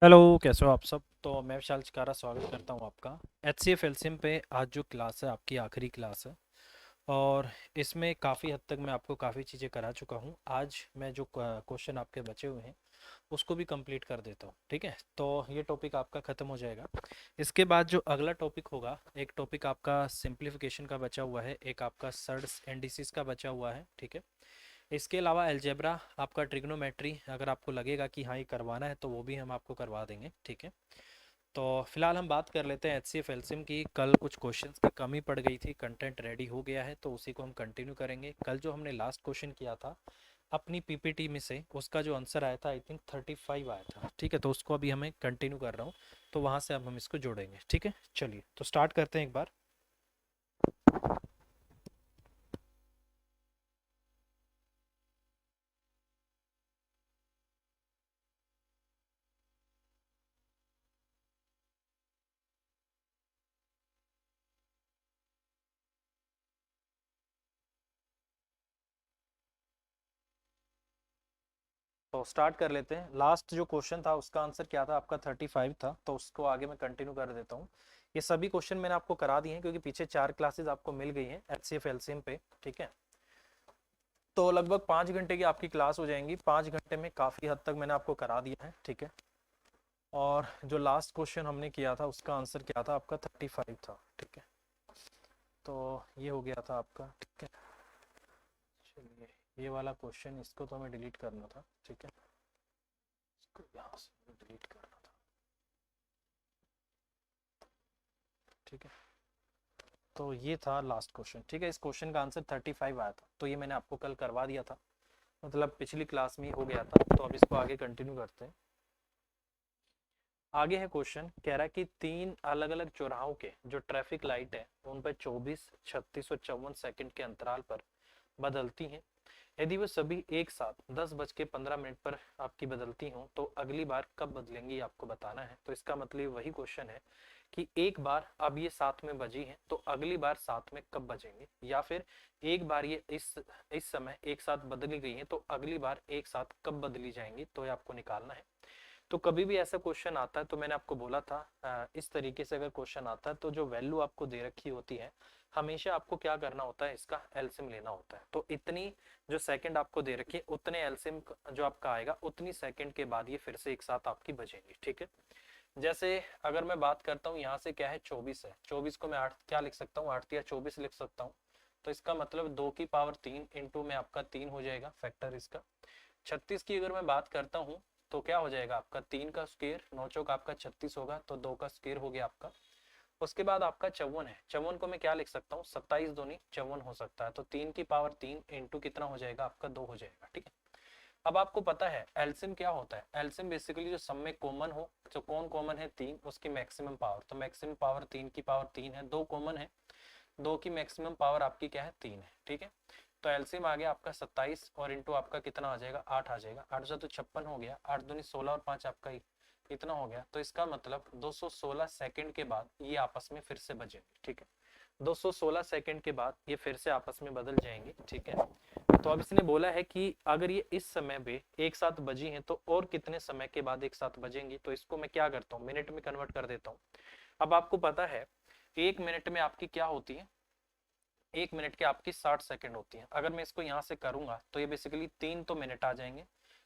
Hello, कैसे हो आप सब। तो मैं विशाल चिकारा स्वागत करता हूँ आपका एच सी एफ एल्सियम पे। आज जो क्लास है आपकी आखिरी क्लास है और इसमें काफ़ी हद तक मैं आपको काफ़ी चीज़ें करा चुका हूँ। आज मैं जो क्वेश्चन आपके बचे हुए हैं उसको भी कंप्लीट कर देता हूँ, ठीक है। तो ये टॉपिक आपका ख़त्म हो जाएगा। इसके बाद जो अगला टॉपिक होगा, एक टॉपिक आपका सिंप्लीफिकेशन का बचा हुआ है, एक आपका सर्ड्स इंडिसेस का बचा हुआ है, ठीक है। इसके अलावा अलजेब्रा, आपका ट्रिग्नोमेट्री, अगर आपको लगेगा कि हाँ ये करवाना है तो वो भी हम आपको करवा देंगे, ठीक है। तो फिलहाल हम बात कर लेते हैं एच सी एफ एल्सियम की। कल कुछ क्वेश्चंस की कमी पड़ गई थी, कंटेंट रेडी हो गया है तो उसी को हम कंटिन्यू करेंगे। कल जो हमने लास्ट क्वेश्चन किया था अपनी पीपीटी में से, उसका जो आंसर आया था आई थिंक 35 आया था, ठीक है। तो उसको अभी हमें कंटिन्यू कर रहा हूँ, तो वहाँ से अब हम इसको जोड़ेंगे, ठीक है। चलिए तो स्टार्ट करते हैं एक बार। तो स्टार्ट कर लेते हैं। लास्ट जो क्वेश्चन था उसका आंसर क्या था आपका 35 था, तो उसको आगे मैं कंटिन्यू कर देता हूँ। ये सभी क्वेश्चन मैंने आपको करा दिए हैं क्योंकि पीछे 4 क्लासेस आपको मिल गई हैं एच सी एफ एलसीएम पे, ठीक है। तो लगभग 5 घंटे की आपकी क्लास हो जाएंगी। 5 घंटे में काफ़ी हद तक मैंने आपको करा दिया है, ठीक है। और जो लास्ट क्वेश्चन हमने किया था उसका आंसर क्या था आपका 35 था, ठीक है। तो ये हो गया था आपका, ठीक है। चलिए, ये वाला क्वेश्चन इसको तो हमें डिलीट करना था, ठीक है। इसको यहाँ से डिलीट करना था, ठीक है। तो ये था लास्ट क्वेश्चन, ठीक है। इस क्वेश्चन का आंसर 35 आया था, तो ये मैंने आपको कल करवा दिया था, मतलब पिछली क्लास में ही हो गया था। तो अब इसको आगे कंटिन्यू करते हैं। आगे है क्वेश्चन, कह रहा है कि 3 अलग अलग चौराहों के जो ट्रैफिक लाइट है उन पर 24, 36 और 54 सेकंड के अंतराल पर बदलती हैं। यदि वो सभी एक साथ 10:15 पर आपकी बदलती हों तो अगली बार कब बदलेंगी आपको बताना है। तो इसका मतलब वही क्वेश्चन है कि एक बार अब ये साथ में बजी हैं तो अगली बार साथ में कब बजेंगे, या फिर एक बार ये इस समय एक साथ बदली गई हैं तो अगली बार एक साथ कब बदली जाएंगी, तो ये आपको निकालना है। तो कभी भी ऐसा क्वेश्चन आता है तो मैंने आपको बोला था इस तरीके से अगर क्वेश्चन आता है तो जो वैल्यू आपको दे रखी होती है हमेशा आपको क्या करना होता है, इसका एलसीएम लेना होता है। तो इतनी जो सेकंड आपको दे रखी है उतने एलसीएम जो आपका आएगा उतनी सेकंड के बाद ये फिर से एक साथ आपकी बजेंगी, ठीक है। जैसे अगर मैं बात करता हूँ यहाँ से क्या है 24 है, 24 को मैं 8 क्या लिख सकता हूँ, 8 या 24 लिख सकता हूँ। तो इसका मतलब 2 की पावर 3 इंटू में आपका 3 हो जाएगा फैक्टर इसका। 36 की अगर मैं बात करता हूँ तो क्या हो जाएगा आपका 3 का स्क्वायर, 9 चौक आपका 36 होगा तो 2 का स्क्वायर हो गया आपका। उसके बाद आपका 54 है, 54 को मैं क्या लिख सकता हूँ, 27 दूनी 54 हो सकता है। तो 3 की पावर 3 इंटू कितना हो जाएगा आपका 2 हो जाएगा, ठीक है। अब आपको पता है एलसीएम क्या होता है, एलसीएम बेसिकली जो सब में कॉमन हो, जो कौन कॉमन है 3, उसकी मैक्सिमम पावर। तो मैक्सिमम पावर 3 की पावर 3 है, 2 कॉमन है, 2 की मैक्सिमम पावर आपकी क्या है 3 है, ठीक है। तो एलसीएम आ गया आपका 27 और इंटू आपका कितना आ जाएगा 8 आ जाएगा। 8 से तो 56 हो गया, 8 दूनी 16 और 5 आपका इतना हो गया। तो इसका मतलब 216 सेकंड के बाद ये आपस में फिर से बजेंगे, ठीक है। 216 सेकंड के बाद ये फिर से आपस में बदल जाएंगे, ठीक है। तो अब इसने बोला है कि अगर ये इस समय पे एक साथ बजी हैं तो और कितने समय के बाद एक साथ बजेंगी। तो इसको मैं क्या करता हूँ, मिनट में कन्वर्ट कर देता हूँ। अब आपको पता है 1 मिनट में आपकी क्या होती है, 1 मिनट की आपकी 60 सेकंड होती है। अगर मैं इसको यहाँ से करूंगा तो ये बेसिकली 3 तो मिनट आ जाएंगे,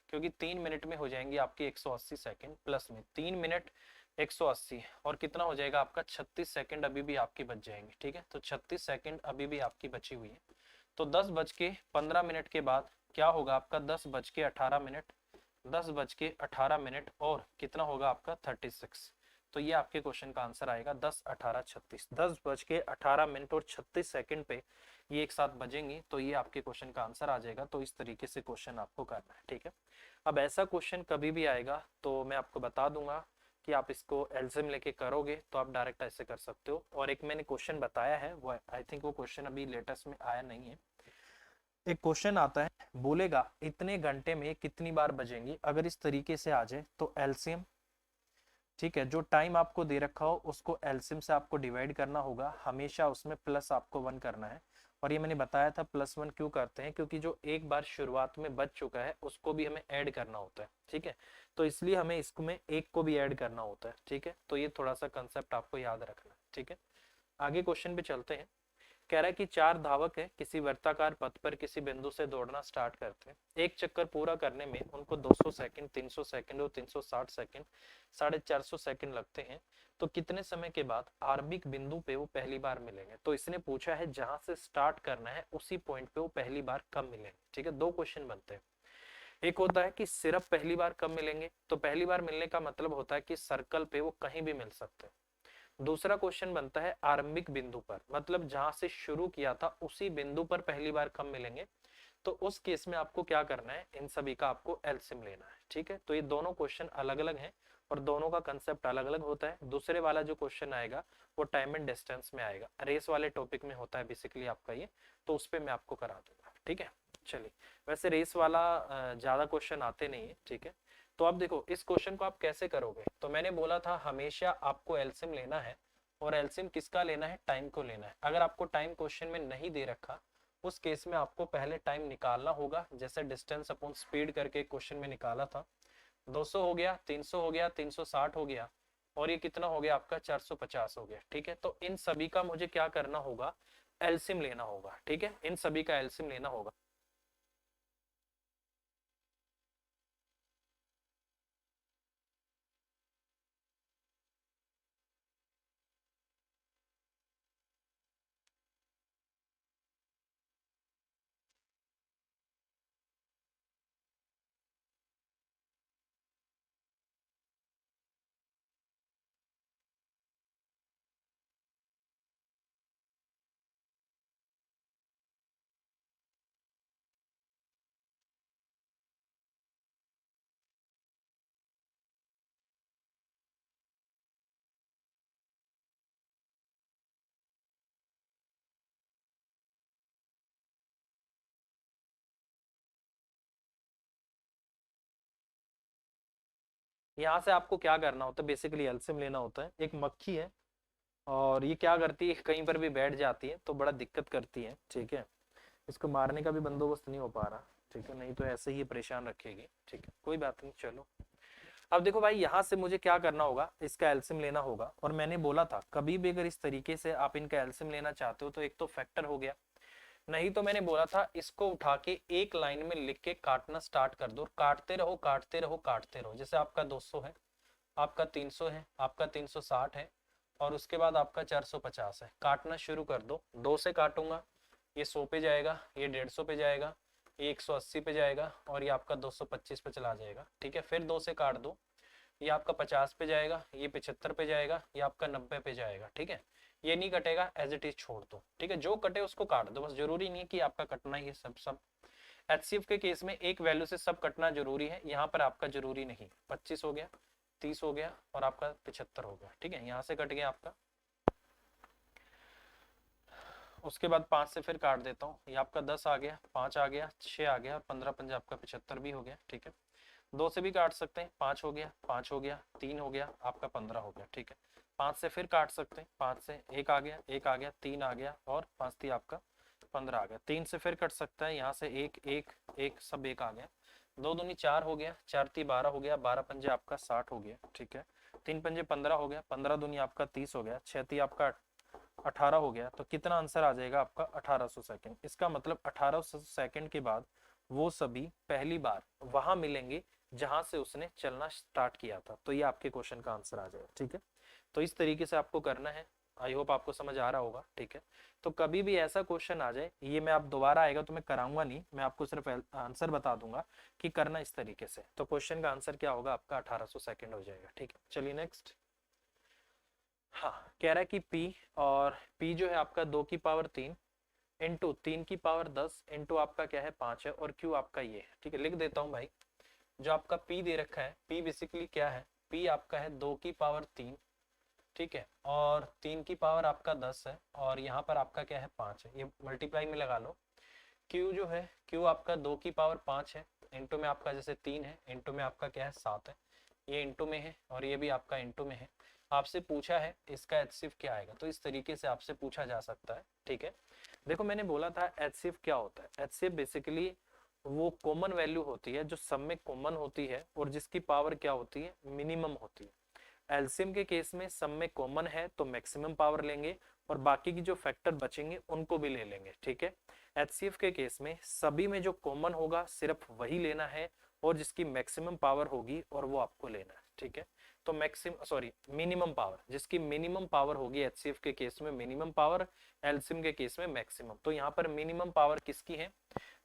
क्योंकि 3 मिनट में हो जाएंगी आपकी 180 सेकंड, प्लस में 3 मिनट 180 और कितना हो जाएगा आपका 36 सेकंड अभी भी आपकी बच जाएंगी, ठीक है। तो 36 सेकंड अभी भी आपकी बची हुई है। तो 10:15 के बाद क्या होगा आपका 10:18, 10:18 और कितना होगा आपका 36। तो ये आपके क्वेश्चन का आंसर आएगा 10:18:36। 10:18 और 36 सेकंड पे ये एक साथ बजेंगी, तो ये आपके क्वेश्चन का आंसर आ जाएगा। तो इस तरीके से क्वेश्चन आपको करना है, ठीक है। अब ऐसा क्वेश्चन कभी भी आएगा तो मैं आपको बता दूंगा कि आप इसको एल्सियम लेके करोगे तो आप डायरेक्ट ऐसे कर सकते हो। और एक मैंने क्वेश्चन बताया है, वो आई थिंक वो क्वेश्चन अभी लेटेस्ट में आया नहीं है। एक क्वेश्चन आता है, बोलेगा इतने घंटे में कितनी बार बजेंगी। अगर इस तरीके से आ जाए तो एलसीएम, ठीक है, जो टाइम आपको दे रखा हो उसको एलसीएम से आपको डिवाइड करना होगा, हमेशा उसमें प्लस आपको 1 करना है। और ये मैंने बताया था +1 क्यों करते हैं, क्योंकि जो एक बार शुरुआत में बच चुका है उसको भी हमें ऐड करना होता है, ठीक है। तो इसलिए हमें इसमें एक को भी ऐड करना होता है, ठीक है। तो ये थोड़ा सा कंसेप्ट आपको याद रखना है, ठीक है। आगे क्वेश्चन पे चलते हैं। कह रहा है कि 4 धावक है किसी वृत्ताकार पथ पर किसी बिंदु से दौड़ना स्टार्ट करते हैं। एक चक्कर पूरा करने में उनको 200 सेकंड, 300 सेकंड और 360 सेकंड, 450 सेकंड लगते हैं। तो कितने समय के बाद आरंभिक बिंदु पे वो पहली बार मिलेंगे? तो इसने पूछा है जहां से स्टार्ट करना है उसी पॉइंट पे वो पहली बार कब मिलेंगे, ठीक है। दो क्वेश्चन बनते हैं। एक होता है कि सिर्फ पहली बार कब मिलेंगे, तो पहली बार मिलने का मतलब होता है कि सर्कल पे वो कहीं भी मिल सकते हैं। दूसरा क्वेश्चन बनता है आरंभिक बिंदु पर, मतलब जहां से शुरू किया था उसी बिंदु पर पहली बार कब मिलेंगे। तो उस केस में आपको क्या करना है, इन सभी का आपको एलसीएम लेना है, ठीक है। तो ये दोनों क्वेश्चन अलग अलग हैं और दोनों का कंसेप्ट अलग अलग होता है। दूसरे वाला जो क्वेश्चन आएगा वो टाइम एंड डिस्टेंस में आएगा, रेस वाले टॉपिक में होता है बेसिकली आपका ये, तो उस पर मैं आपको करा दूंगा, ठीक है। चलिए, वैसे रेस वाला ज्यादा क्वेश्चन आते नहीं है, ठीक है। तो अब देखो इस क्वेश्चन को आप कैसे करोगे। तो मैंने बोला था हमेशा आपको एलसीएम लेना है, और एलसीएम किसका लेना है, टाइम को लेना है। अगर आपको टाइम क्वेश्चन में नहीं दे रखा, उस केस में आपको पहले टाइम निकालना होगा, जैसे डिस्टेंस अपॉन स्पीड करके क्वेश्चन में निकाला था। 200 हो गया, 300 हो गया, 360 हो गया, और ये कितना हो गया आपका 450 हो गया, ठीक है। तो इन सभी का मुझे क्या करना होगा, एलसीएम लेना होगा, ठीक है। इन सभी का एलसीएम लेना होगा। यहाँ से आपको क्या करना होता है, बेसिकली एलसीएम लेना होता है। एक मक्खी है और ये क्या करती है, कहीं पर भी बैठ जाती है तो बड़ा दिक्कत करती है, ठीक है। इसको मारने का भी बंदोबस्त नहीं हो पा रहा, ठीक है, नहीं तो ऐसे ही परेशान रखेगी, ठीक है, कोई बात नहीं। चलो अब देखो भाई, यहाँ से मुझे क्या करना होगा, इसका एलसीएम लेना होगा। और मैंने बोला था कभी भी अगर इस तरीके से आप इनका एलसीएम लेना चाहते हो तो एक तो फैक्टर हो गया, नहीं तो मैंने बोला था इसको उठा के एक लाइन में लिख के काटना स्टार्ट कर दो, काटते रहो काटते रहो काटते रहो। जैसे आपका 200 है, आपका 300 है, आपका 360 है, और उसके बाद आपका 450 है। काटना शुरू कर दो, 2 से काटूंगा, ये 100 पे जाएगा, ये 150 पे जाएगा, ये 180 पे जाएगा, और ये आपका 225 पे चला जाएगा, ठीक है। फिर 2 से काट दो, ये आपका 50 पे जाएगा, ये 75 पे जाएगा, ये आपका 90 पे जाएगा, ठीक है। ये नहीं कटेगा, एज इट इज छोड़ दो, ठीक है। जो कटे उसको काट दो, बस जरूरी नहीं है कि आपका कटना ही है सब सब। एचसीएफ के केस में एक वैल्यू से सब कटना जरूरी है, यहाँ पर आपका जरूरी नहीं। 25 हो गया, 30 हो गया, और आपका 75 हो गया, ठीक है। यहाँ से कट गया आपका। उसके बाद 5 से फिर काट देता हूँ, ये आपका 10 आ गया, 5 आ गया, 6 आ गया, 15 पंजा आपका 75 भी हो गया, ठीक है। 2 से भी काट सकते हैं, 5 हो गया, 5 हो गया, 3 हो गया, आपका 15 हो गया, ठीक है। 5 से फिर काट सकते हैं, 5 से 1 आ गया, 1 आ गया, 3 आ गया, और 5 थी आपका 15 आ गया। 3 से फिर कट सकता है, यहाँ से 1 1 1 सब 1 आ गया, 2 दूनी 4 हो गया, 4 ती 12 हो गया, 12 पंजे आपका 60 हो गया, ठीक है। 3 पंजे 15 हो गया, 15 दूनी आपका 30 हो गया, 6 ती आपका 18 हो गया। तो कितना आंसर आ जाएगा आपका 1800 सेकंड। इसका मतलब 1800 सेकंड के बाद वो सभी पहली बार वहां मिलेंगे जहां से उसने चलना स्टार्ट किया था। तो ये आपके क्वेश्चन का आंसर आ जाएगा, ठीक है। तो इस तरीके से आपको करना है, आई होप आपको समझ आ रहा होगा, ठीक है। तो कभी भी ऐसा क्वेश्चन आ जाए, ये मैं आप दोबारा आएगा तो मैं कराऊंगा नहीं, मैं आपको सिर्फ आंसर बता दूंगा कि करना इस तरीके से। तो क्वेश्चन का आंसर क्या होगा आपका 1800 सेकंड हो जाएगा, ठीक है। चलिए नेक्स्ट। हाँ, कह रहा है कि P, और P जो है आपका 2 की पावर 3 इंटू 3 की पावर 10 इंटू आपका क्या है 5 है, और Q आपका ये है, ठीक है। लिख देता हूँ भाई, जो आपका P दे रखा है, P बेसिकली क्या है, P आपका है 2 की पावर 3, ठीक है, और 3 की पावर आपका 10 है, और यहाँ पर आपका क्या है 5 है, ये मल्टीप्लाई में लगा लो। Q जो है, Q आपका 2 की पावर 5 है, इंटू में आपका जैसे 3 है, इंटू में आपका क्या है 7 है, ये इंटू में है और ये भी आपका इंटू में है। आपसे पूछा है इसका HCF क्या आएगा, तो इस तरीके से आपसे पूछा जा सकता है। ठीक है, देखो मैंने बोला था HCF क्या होता है। HCF बेसिकली वो कॉमन वैल्यू होती है जो सब में कॉमन होती है और जिसकी पावर क्या होती है, मिनिमम होती है। एलसीएम के केस में सब में कॉमन है तो मैक्सिमम पावर लेंगे और बाकी की जो फैक्टर बचेंगे उनको भी ले लेंगे। ठीक है, एचसीएफ के केस में सभी में जो कॉमन होगा सिर्फ वही लेना है और जिसकी मैक्सिमम पावर होगी और वो आपको लेना है। ठीक है, तो मिनिमम पावर, जिसकी मिनिमम पावर होगी एचसीएफ के केस में मिनिमम पावर, एलसीएम के केस में मैक्सिमम। तो यहाँ पर मिनिमम पावर किसकी है,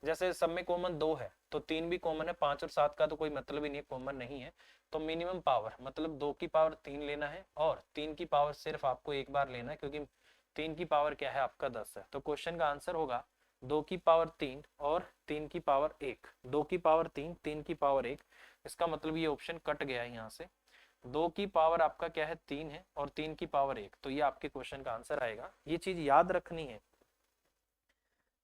जैसे सब में कॉमन 2 है तो 3 भी कॉमन है, 5 और 7 का तो कोई मतलब ही नहीं है, कॉमन नहीं है। तो मिनिमम पावर मतलब 2 की पावर 3 लेना है और 3 की पावर सिर्फ आपको एक बार लेना है, क्योंकि 3 की पावर क्या है आपका 10 है। तो क्वेश्चन का आंसर होगा 2 की पावर 3 और 3 की पावर 1। 2 की पावर 3, 3 की पावर 1, इसका मतलब ये ऑप्शन कट गया है यहाँ से। 2 की पावर आपका क्या है 3 है और 3 की पावर 1, तो ये आपके क्वेश्चन का आंसर आएगा। ये चीज याद रखनी है,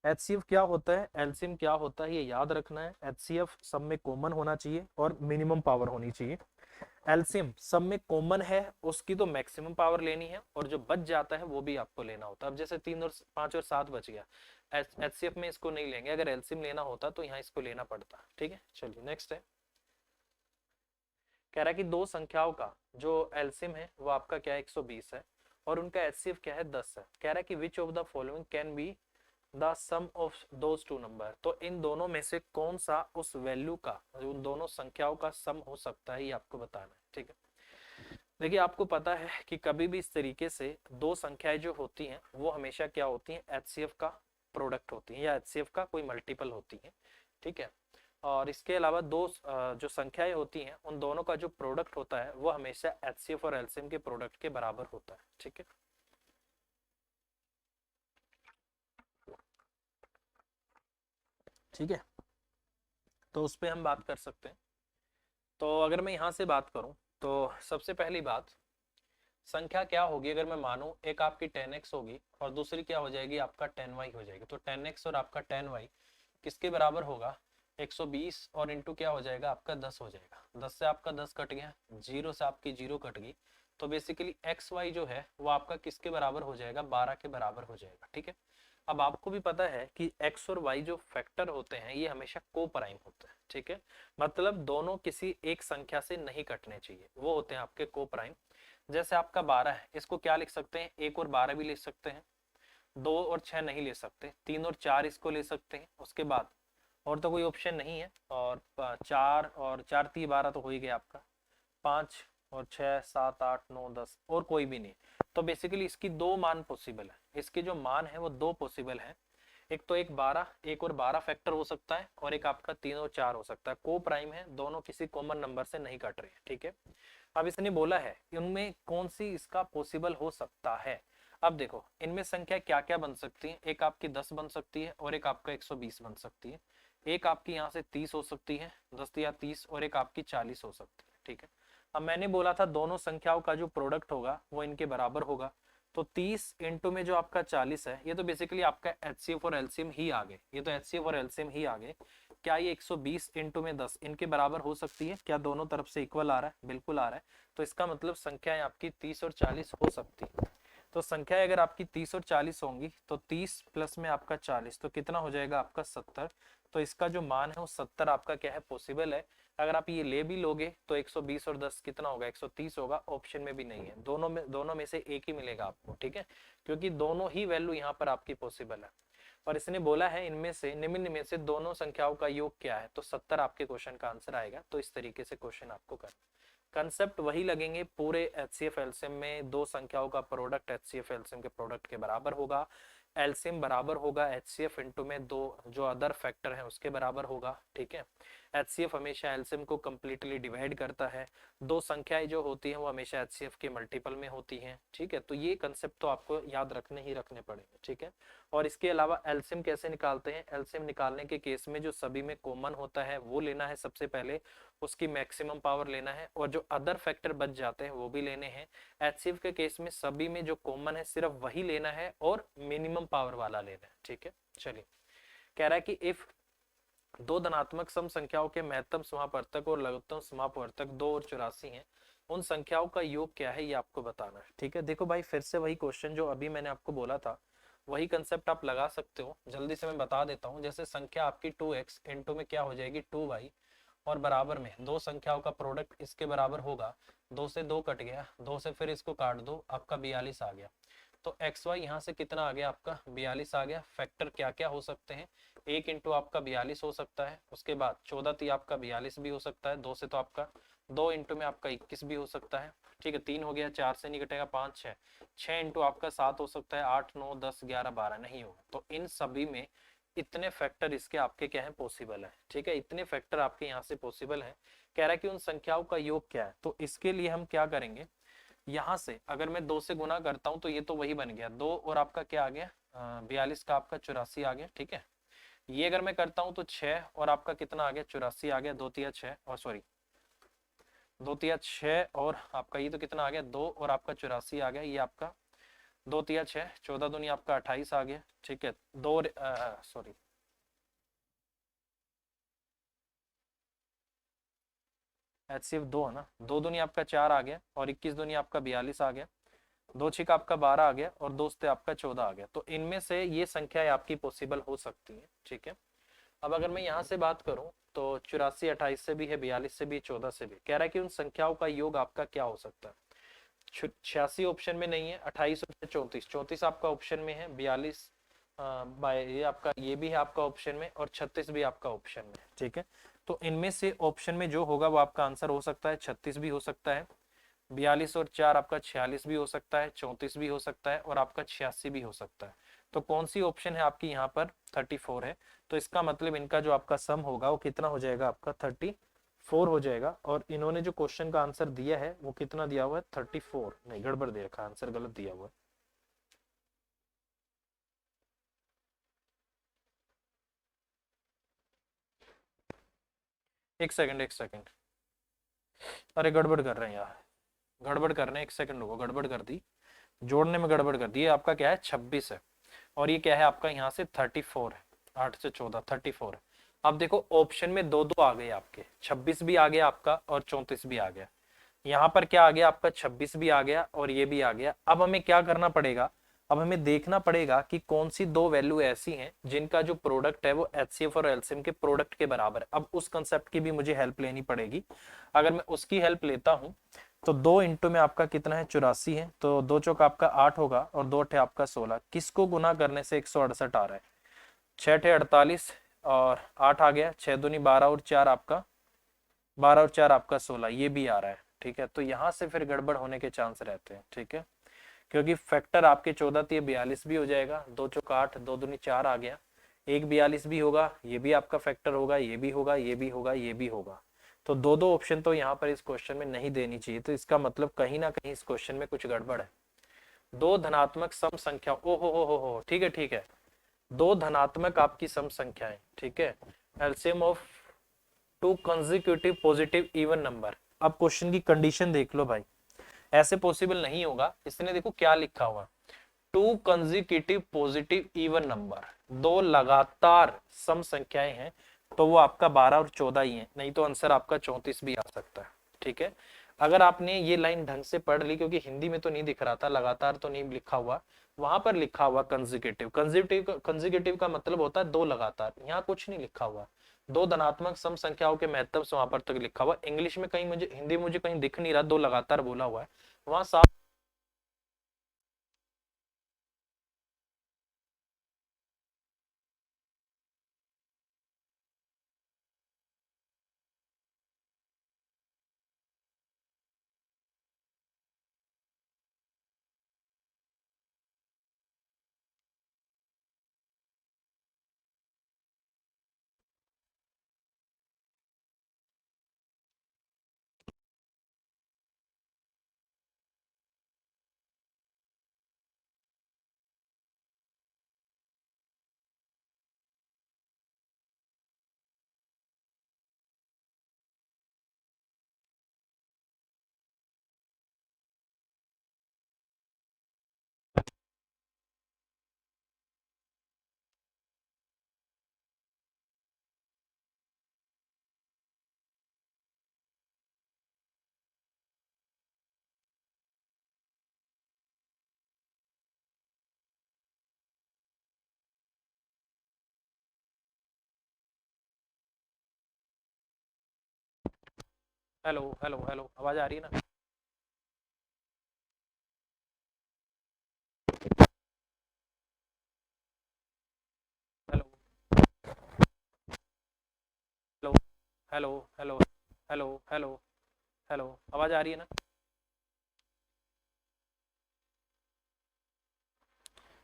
एचसीएफ क्या होता है, एलसीएम क्या होता है, ये याद रखना है। एचसीएफ सब में कॉमन होना चाहिए और मिनिमम पावर होनी चाहिए। एलसीएम सब में कॉमन है, उसकी तो मैक्सिमम पावर लेनी है और जो बच जाता है वो भी आपको लेना होता है। अब जैसे 3 और 5 और 7 बच गया, एचसीएफ में इसको नहीं लेंगे, अगर एलसीएम लेना होता तो यहाँ इसको लेना पड़ता। ठीक है, चलिए नेक्स्ट है। कह रहा है कि दो संख्याओं का जो एलसीएम है वो आपका क्या है 120 है और उनका एचसीएफ क्या है 10 है। कह रहा है कि which of the following can be the sum of those two number, तो इन दोनों में से कौन सा उस वैल्यू का, उन दोनों संख्याओं का सम हो सकता है, ये आपको बताना है। ठीक है, देखिए आपको पता है कि कभी भी इस तरीके से दो संख्याएं जो होती हैं वो हमेशा क्या होती हैं, एचसीएफ का प्रोडक्ट होती हैं या एचसीएफ का कोई मल्टीपल होती हैं। ठीक है, और इसके अलावा दो जो संख्याएं होती हैं उन दोनों का जो प्रोडक्ट होता है वो हमेशा एचसीएफ और एलसीएम के प्रोडक्ट के बराबर होता है। ठीक है, ठीक है, तो उस पर हम बात कर सकते हैं। तो अगर मैं यहाँ से बात करूं तो सबसे पहली बात, संख्या क्या होगी अगर मैं मानूं एक आपकी 10x होगी और दूसरी क्या हो जाएगी आपका 10y हो जाएगी। तो 10x और आपका 10y किसके बराबर होगा, 120 और इंटू क्या हो जाएगा आपका 10 हो जाएगा। 10 से आपका 10 कट गया, 0 से आपकी 0 कट गई, तो बेसिकली xy जो है वो आपका किसके बराबर हो जाएगा, 12 के बराबर हो जाएगा। ठीक है, अब आपको भी पता है कि x और y जो फैक्टर होते हैं ये हमेशा को प्राइम होते हैं। ठीक है, मतलब दोनों किसी एक संख्या से नहीं कटने चाहिए, वो होते हैं आपके को प्राइम। जैसे आपका 12 है, इसको क्या लिख सकते हैं, 1 और 12 भी लिख सकते हैं, 2 और 6 नहीं ले सकते, 3 और 4 इसको ले सकते हैं, उसके बाद और तो कोई ऑप्शन नहीं है, और 4 और 4 3 12 तो हो ही गया आपका, 5 और 6 7 8 9 10 और कोई भी नहीं। तो बेसिकली इसकी दो मान पॉसिबल है, इसके जो मान है वो दो पॉसिबल है, एक तो एक 12, एक और 12 फैक्टर हो सकता है और एक आपका 3 और 4 हो सकता है। को प्राइम है, दोनों किसी कॉमन नंबर से नहीं कट रहे हैं। ठीक है, अब इसने बोला है इनमें कौन सी इसका पॉसिबल हो सकता है। अब देखो इनमें संख्या क्या क्या बन सकती है, एक आपकी 10 बन सकती है और एक आपका 120 बन सकती है, एक आपकी यहाँ से 30 हो सकती है, 10 या 30, और एक आपकी 40 हो सकती है। ठीक है, अब मैंने बोला था दोनों संख्याओं का जो प्रोडक्ट होगा वो इनके बराबर होगा, तो 30 इंटू में जो आपका 40 है, ये तो बेसिकली आपका एचसीएफ और एलसीएम ही आ गए, ये तो एचसीएफ और एलसीएम ही आ गए। क्या ये 120 इंटू में 10 इनके बराबर हो सकती है, क्या दोनों तरफ से इक्वल आ रहा है, बिल्कुल आ रहा है। तो इसका मतलब संख्याएं आपकी 30 और 40 हो सकती है। तो संख्याएं अगर आपकी 30 और 40 होंगी तो 30 प्लस में आपका 40 तो कितना हो जाएगा आपका 70। तो इसका जो मान है वो 70 आपका क्या है पॉसिबल है। अगर आप ये ले भी लोगे तो 120 और 10 कितना होगा 130 होगा, ऑप्शन में भी नहीं है, दोनों में से एक ही मिलेगा आपको। ठीक है, क्योंकि दोनों ही वैल्यू यहाँ पर आपकी पॉसिबल है। और इसने बोला है इनमें से निम्न में से दोनों संख्याओं का योग क्या है, तो 70 आपके क्वेश्चन का आंसर आएगा। तो इस तरीके से क्वेश्चन आपको करना, कंसेप्ट वही लगेंगे पूरे एचसीएफ एलसीएम में, दो संख्याओं का प्रोडक्ट एचसीएफ एलसीएम के प्रोडक्ट के बराबर होगा, एलसीएम बराबर होगा एचसीएफ इंटू में दो जो अदर फैक्टर है उसके बराबर होगा। ठीक है, एचसीएफ हमेशा एलसीएम को कंप्लीटली डिवाइड करता है, दो संख्याएं जो होती हैं वो हमेशा एचसीएफ के मल्टीपल में होती हैं। ठीक है, तो ये कंसेप्ट तो आपको याद रखने ही रखने पड़ेंगे। ठीक है, और इसके अलावा एलसीएम कैसे निकालते हैं, एलसीएम निकालने के केस में जो सभी में कॉमन होता है वो लेना है सबसे पहले, उसकी मैक्सिमम पावर लेना है और जो अदर फैक्टर बच जाते हैं वो भी लेने हैं। एचसीएफ के केस में सभी में जो कॉमन है सिर्फ वही लेना है और मिनिमम पावर वाला लेना है। ठीक है, चलिए कह रहा है कि इफ दो धनात्मक सम संख्याओं के महत्तम समापवर्तक और लघुत्तम समापवर्तक 2 और 84 हैं, उन संख्याओं का योग क्या है ये आपको बताना है। ठीक है, देखो भाई फिर से वही क्वेश्चन जो अभी मैंने आपको बोला था वही कंसेप्ट आप लगा सकते हो। जल्दी से मैं बता देता हूँ। जैसे संख्या आपकी 2x इंटू में क्या हो जाएगी 2y, और बराबर में दो संख्याओं का प्रोडक्ट इसके बराबर होगा। 2 से 2 कट गया, 2 से फिर इसको काट दो, आपका 42 आ गया। तो एक्स वाई यहाँ से कितना आ गया आपका 42 आ गया। फैक्टर क्या क्या हो सकते हैं, 1 इंटू आपका 42 हो सकता है, उसके बाद 14 ती आपका 42 भी हो सकता है, 2 से तो आपका 2 इंटू में आपका 21 भी हो सकता है। ठीक है, 3 हो गया, 4 से नहीं कटेगा, 5 6, 6 इंटू आपका 7 हो सकता है, 8 9 10 11 12 नहीं होगा। तो इन सभी में इतने फैक्टर इसके आपके क्या है पॉसिबल है। ठीक है, इतने फैक्टर आपके यहाँ से पॉसिबल है। कह रहा है कि उन संख्याओं का योग क्या है, तो इसके लिए हम क्या करेंगे, यहाँ से अगर मैं 2 से गुना करता हूं तो ये तो वही बन गया 2, और आपका क्या आ गया 42 का आपका 84 आ गया। ठीक है, ये अगर मैं करता हूं तो 6 और आपका कितना आ गया 84 आ गया, 2 तिया 6, और सॉरी 2 तिया 6, और आपका ये तो कितना आ गया 2 और आपका 84 आ गया, ये आपका 2 तिया 6, 14 दूनी आपका 28 आ गया। ठीक है, दो सॉरी HCF 2 है ना, 2 दूनी आपका 4 आ गया, और 21 दूनी आपका 42 आ गया, 2 छिक आपका 12 आ गया, और 2 से आपका 14 आ गया। तो इनमें से ये संख्याएं आपकी पॉसिबल हो सकती है। ठीक है, अब अगर मैं यहाँ से बात करूं तो 84 28 से भी है, 42 से भी, 14 से भी। कह रहा है कि उन संख्याओं का योग आपका क्या हो सकता है। 86 ऑप्शन में नहीं है, 28 और 34, 34 आपका ऑप्शन में है, 42 ये आपका ये भी है आपका ऑप्शन में, और 36 भी आपका ऑप्शन में है। ठीक है, तो इनमें से ऑप्शन में जो होगा वो आपका आंसर हो सकता है। 36 भी हो सकता है, 42 और 4 आपका 46 भी हो सकता है, 34 भी हो सकता है, और आपका 86 भी हो सकता है। तो कौन सी ऑप्शन है आपकी यहाँ पर 34 है। तो इसका मतलब इनका जो आपका सम होगा वो कितना हो जाएगा आपका 34 हो जाएगा। और इन्होंने जो क्वेश्चन का आंसर दिया है वो कितना दिया हुआ है 34, नहीं गड़बड़ दे रखा, आंसर गलत दिया हुआ है। एक सेकंड एक सेकंड, अरे गड़बड़ कर रहे हैं यार, गड़बड़ कर रहे हैं, एक सेकंड रुको, गड़बड़ कर दी, जोड़ने में गड़बड़ कर दी। ये आपका क्या है 26 है, और ये क्या है आपका यहाँ से 34 है, 8 से 14 34 है। अब देखो ऑप्शन में दो दो आ गए आपके, 26 भी आ गया आपका और 34 भी आ गया। यहाँ पर क्या आ गया आपका 26 भी आ गया और ये भी आ गया। अब हमें क्या करना पड़ेगा, अब हमें देखना पड़ेगा कि कौन सी दो वैल्यू ऐसी हैं जिनका जो प्रोडक्ट है वो एचसीएफ और एलसीएम के प्रोडक्ट के बराबर है। अब उस कंसेप्ट की भी मुझे हेल्प लेनी पड़ेगी। अगर मैं उसकी हेल्प लेता हूं तो 2 इंटू में आपका कितना है 84 है, तो 2 चौक आपका 8 होगा, और 2 अठे आपका 16, किसको गुना करने से 168 आ रहा है, 6 अठे 48, और 8 आ गया, 6 दूनी 12 और 4 आपका 12 और 4 आपका 16, ये भी आ रहा है। ठीक है, तो यहाँ से फिर गड़बड़ होने के चांस रहते हैं। ठीक है, क्योंकि फैक्टर आपके 14 तो ये 42 भी हो जाएगा, 2 चौक 8, 2 दूनी 4 आ गया, एक 42 भी होगा, ये भी आपका फैक्टर होगा, ये भी होगा, ये भी होगा, ये भी होगा। तो दो दो ऑप्शन तो यहाँ पर इस क्वेश्चन में नहीं देनी चाहिए। तो इसका मतलब कहीं ना कहीं इस क्वेश्चन में कुछ गड़बड़ है। दो धनात्मक सम संख्या, ओ हो, ठीक है ठीक है, दो धनात्मक आपकी सम संख्याएं। ठीक है, LCM of to consecutive positive even number. अब क्वेश्चन की कंडीशन देख लो भाई, ऐसे पॉसिबल नहीं होगा। इसने देखो क्या लिखा हुआ, to consecutive positive even number, दो लगातार सम संख्याएं हैं, तो वो आपका 12 और 14 ही है, नहीं तो आंसर आपका 34 भी आ सकता है। ठीक है, अगर आपने ये लाइन ढंग से पढ़ ली, क्योंकि हिंदी में तो नहीं दिख रहा था, लगातार तो नहीं लिखा हुआ, वहां पर लिखा हुआ कंसेक्यूटिव, कंसेक्यूटिव का मतलब होता है दो लगातार, यहाँ कुछ नहीं लिखा हुआ। दो धनात्मक सम संख्याओं के महत्व से वहां पर तक लिखा हुआ, इंग्लिश में कहीं मुझे, हिंदी में मुझे कहीं दिख नहीं रहा, दो लगातार बोला हुआ है वहां साफ हेलो हेलो हेलो, आवाज आ रही है ना? Hello hello hello hello hello hello hello, आवाज आ रही है ना?